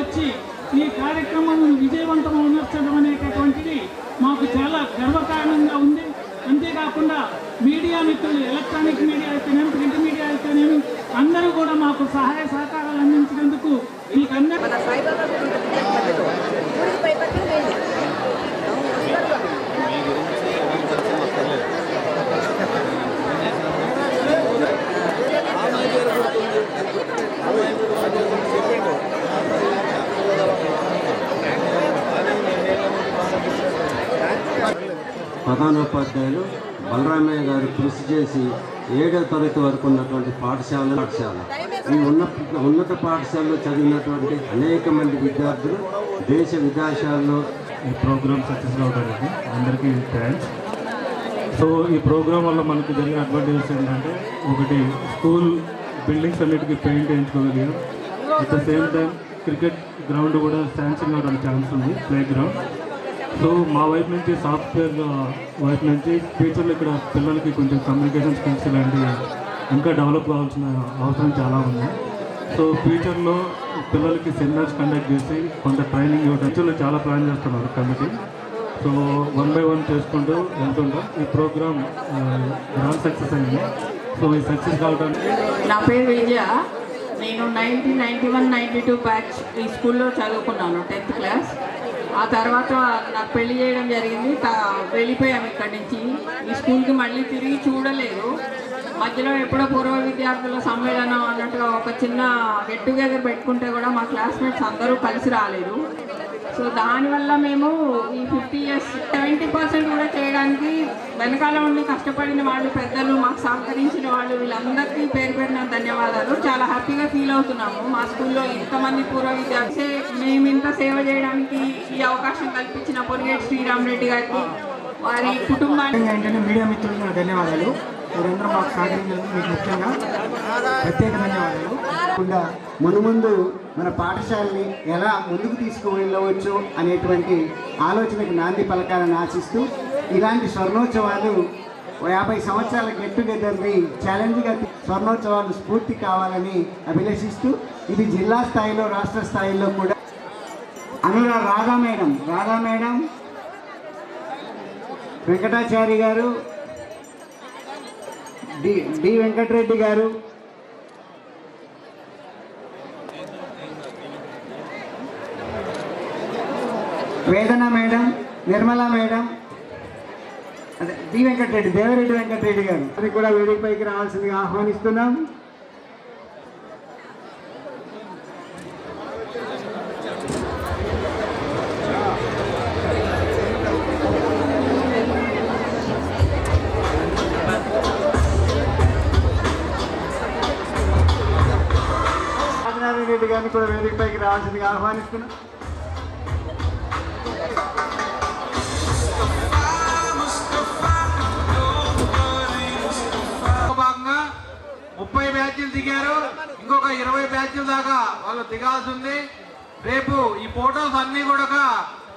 వచ్చి ఈ కార్యక్రమాలను విజయవంతం ఉనర్చడం అనేటటువంటిది మాకు చాలా గర్వకారణంగా ఉంది. అంతేకాకుండా మీడియా మిత్రులు, ఎలక్ట్రానిక్ మీడియా అయితేనేమి, ప్రింట్ మీడియా అయితేనేమి, అందరూ కూడా మాకు సహాయ సహకారాలు అందించినందుకు మీకన్నా ప్రధానోపాధ్యాయులు బలరామయ్య గారు కృషి చేసి 7వ తరగతి వరకు ఉన్నటువంటి పాఠశాల ఈ ఉన్నత పాఠశాలలో చదివినటువంటి అనేక మంది విద్యార్థులు దేశ విదేశాల్లో ఈ ప్రోగ్రామ్ సక్సెస్ అవడానికి అందరికీ థ్యాంక్స్. సో ఈ ప్రోగ్రామ్ వల్ల మనకు జరిగిన అడ్వాంటేజెస్ ఏంటంటే, ఒకటి స్కూల్ బిల్డింగ్స్ అన్నిటికీ పెయింట్ వేయించుకోగలిగాం. At the same time cricket ground కూడా శాంక్షన్ అవ్వడానికి ఛాన్స్ ఉంది, ప్లే గ్రౌండ్. సో మా వైపు నుంచి, సాఫ్ట్వేర్ వైపు నుంచి ఫ్యూచర్లో ఇక్కడ పిల్లలకి కొంచెం కమ్యూనికేషన్ స్కిల్స్ ఇలాంటివి ఇంకా డెవలప్ కావాల్సిన అవసరం చాలా ఉంది. సో ఫ్యూచర్లో పిల్లలకి సెమినార్స్ కండక్ట్ చేసి కొంత ట్రైనింగ్ ఇవ్వడం ఫ్యూచర్లో చాలా ప్లాన్ చేస్తున్నారు కమిటీ. సో 1 by 1 చేసుకుంటూ వెళ్తుంటాం. ఈ ప్రోగ్రామ్ గ్రాండ్ సక్సెస్ అయింది. సో ఈ సక్సెస్ కావడానికి నా పేరు విజయ. నేను 1991-92 బ్యాచ్ ఈ స్కూల్లో చదువుకున్నాను, 10th క్లాస్. ఆ తర్వాత నాకు పెళ్లి చేయడం జరిగింది, వెళ్ళిపోయాము ఇక్కడి నుంచి. ఈ స్కూల్కి మళ్ళీ తిరిగి చూడలేదు. మధ్యలో ఎప్పుడో పూర్వ విద్యార్థుల సమ్మేళనం అన్నట్టుగా ఒక చిన్న గెట్ టుగెదర్ పెట్టుకుంటే కూడా మా క్లాస్మేట్స్ అందరూ కలిసి రాలేదు. సో దానివల్ల మేము ఈ 50 years 70% కూడా చేయడానికి వెనకాల ఉండి కష్టపడిన వాళ్ళు, పెద్దలు, మాకు సహకరించిన వాళ్ళు, వీళ్ళందరికీ పేరు పేరున ధన్యవాదాలు. చాలా హ్యాపీగా ఫీల్ అవుతున్నాము. మా స్కూల్లో ఇంతమంది పూర్వ విద్యార్థి మేము ఇంత సేవ చేయడానికి ఈ అవకాశం కల్పించిన పొరిగేటి శ్రీరామ్ రెడ్డి గారికి, వారి కుటుంబానికి ఏంటంటే మీడియా మిత్రులకు ధన్యవాదాలు. మీరందరూ మాకు సహకరించినందుకు మీకు ముఖ్యంగా ప్రత్యేక ధన్యవాదాలు. కాకుండా మునుముందు మన పాఠశాలని ఎలా ముందుకు తీసుకువెళ్ళవచ్చు అనేటువంటి ఆలోచనకు నాంది పలకాలని ఆశిస్తూ, ఇలాంటి స్వర్ణోత్సవాలు 50 సంవత్సరాల గెట్ టుగెదర్ని ఛాలెంజ్గా స్వర్ణోత్సవాలు స్ఫూర్తి కావాలని అభిలషిస్తూ, ఇది జిల్లా స్థాయిలో, రాష్ట్ర స్థాయిలో కూడా రాధా మేడం, వెంకటాచారి గారు, డి వెంకటరెడ్డి గారు, వేదన మేడం, నిర్మలా మేడం, అదే దేవరెడ్డి వెంకటరెడ్డి గారు, అది కూడా వేదికపైకి రావాల్సిందిగా ఆహ్వానిస్తున్నాం. రెడ్డి గారిని కూడా వేదికపైకి రావాల్సిందిగా ఆహ్వానిస్తున్నాం. భాగంగా 30 బ్యాచ్లు దిగారు. ఇంకొక 20 బ్యాచ్ల దాకా వాళ్ళు దిగాల్సి ఉంది. రేపు ఈ ఫోటోస్ అన్ని కూడా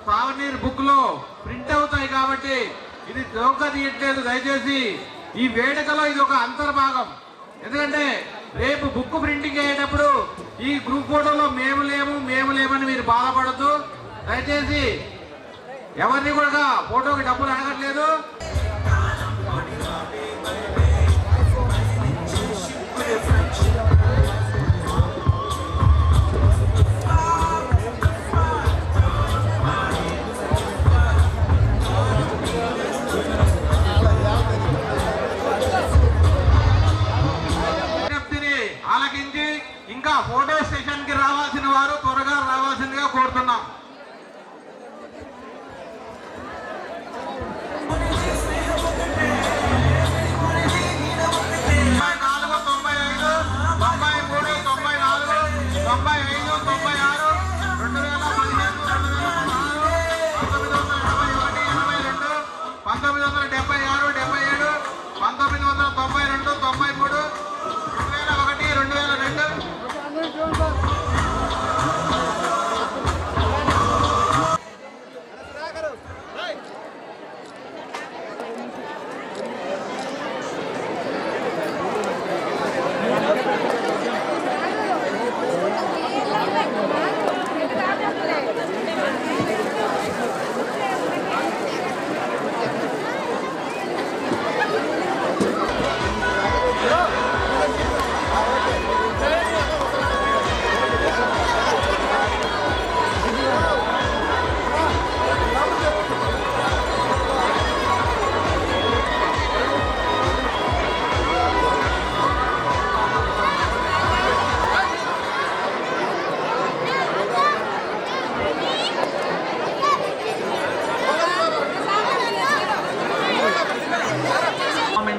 సావనీర్ బుక్ లో ప్రింట్ అవుతాయి కాబట్టి ఇది చౌక తీయట్లేదు. దయచేసి ఈ వేడుకలో ఇది ఒక అంతర్భాగం. ఎందుకంటే రేపు బుక్ ప్రింటింగ్ అయ్యేటప్పుడు ఈ గ్రూప్ ఫోటోలో మేము లేమని మీరు బాధపడద్దు. దయచేసి ఎవరిని కూడా ఫోటోకి డబ్బులు అడగట్లేదు. ఆలకించి ఇంకా ఫోటో స్టేషన్ కి రావాల్సిన వారు త్వరగా రావాల్సిందిగా కోరుతున్నాం.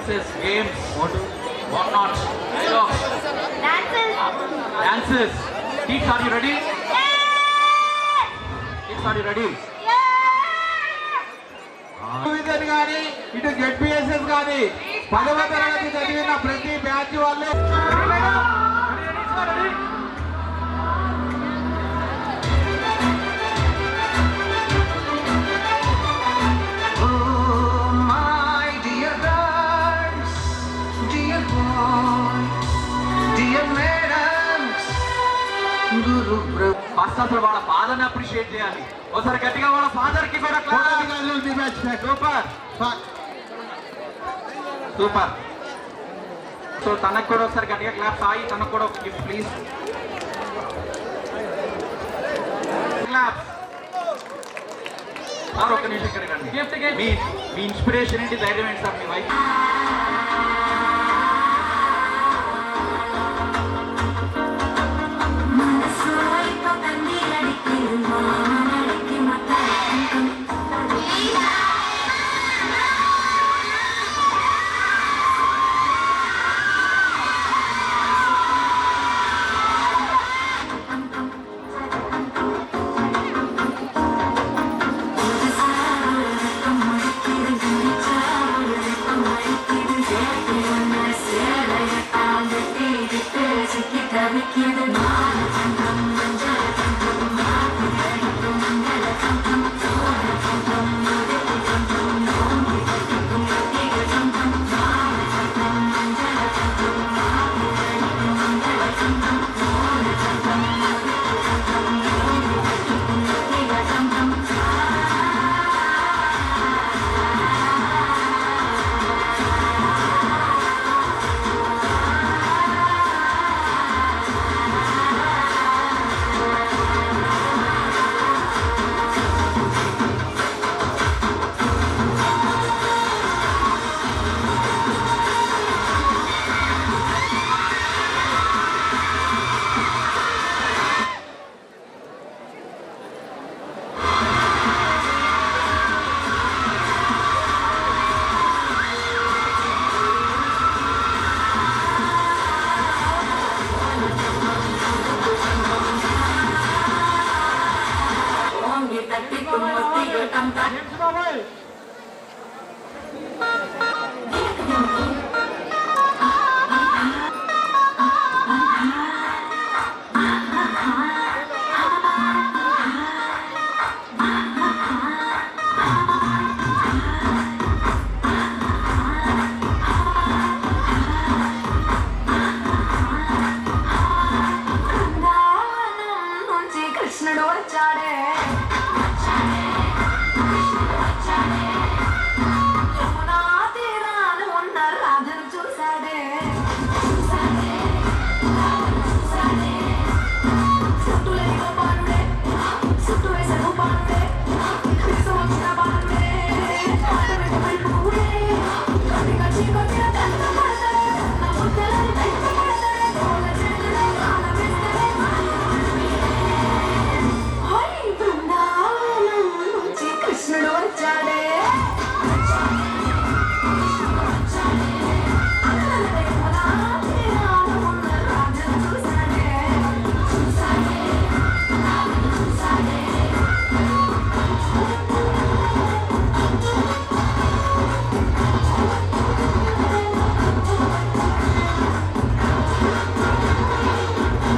performances, games, what not, dialogues, dances. Kids, are you ready? Kids, are you ready? కానీ ఇటు జెడ్పీఎస్ఎస్ కానీ 10వ తరగతి చదివిన ప్రతి బ్యాచ్ వాళ్ళు ఫస్ట్ అసలు వాళ్ళ ఫాదర్ని అప్రిషియేట్ చేయాలి. ఒకసారి గట్టిగా వాళ్ళ ఫాదర్ కి కూడా సూపర్. సో తనకు కూడా ఒకసారి గట్టిగా క్లాప్. సాయి తనకు కూడా ఒక గిఫ్ట్ ప్లీజ్. Clap sir. ఒక్క నిమిషం ఇక్కడ రండి. మీ ఇన్స్పిరేషన్ ఏంటి, ధైర్యం ఏంటి సార్ మీ వైఫ్? Kid,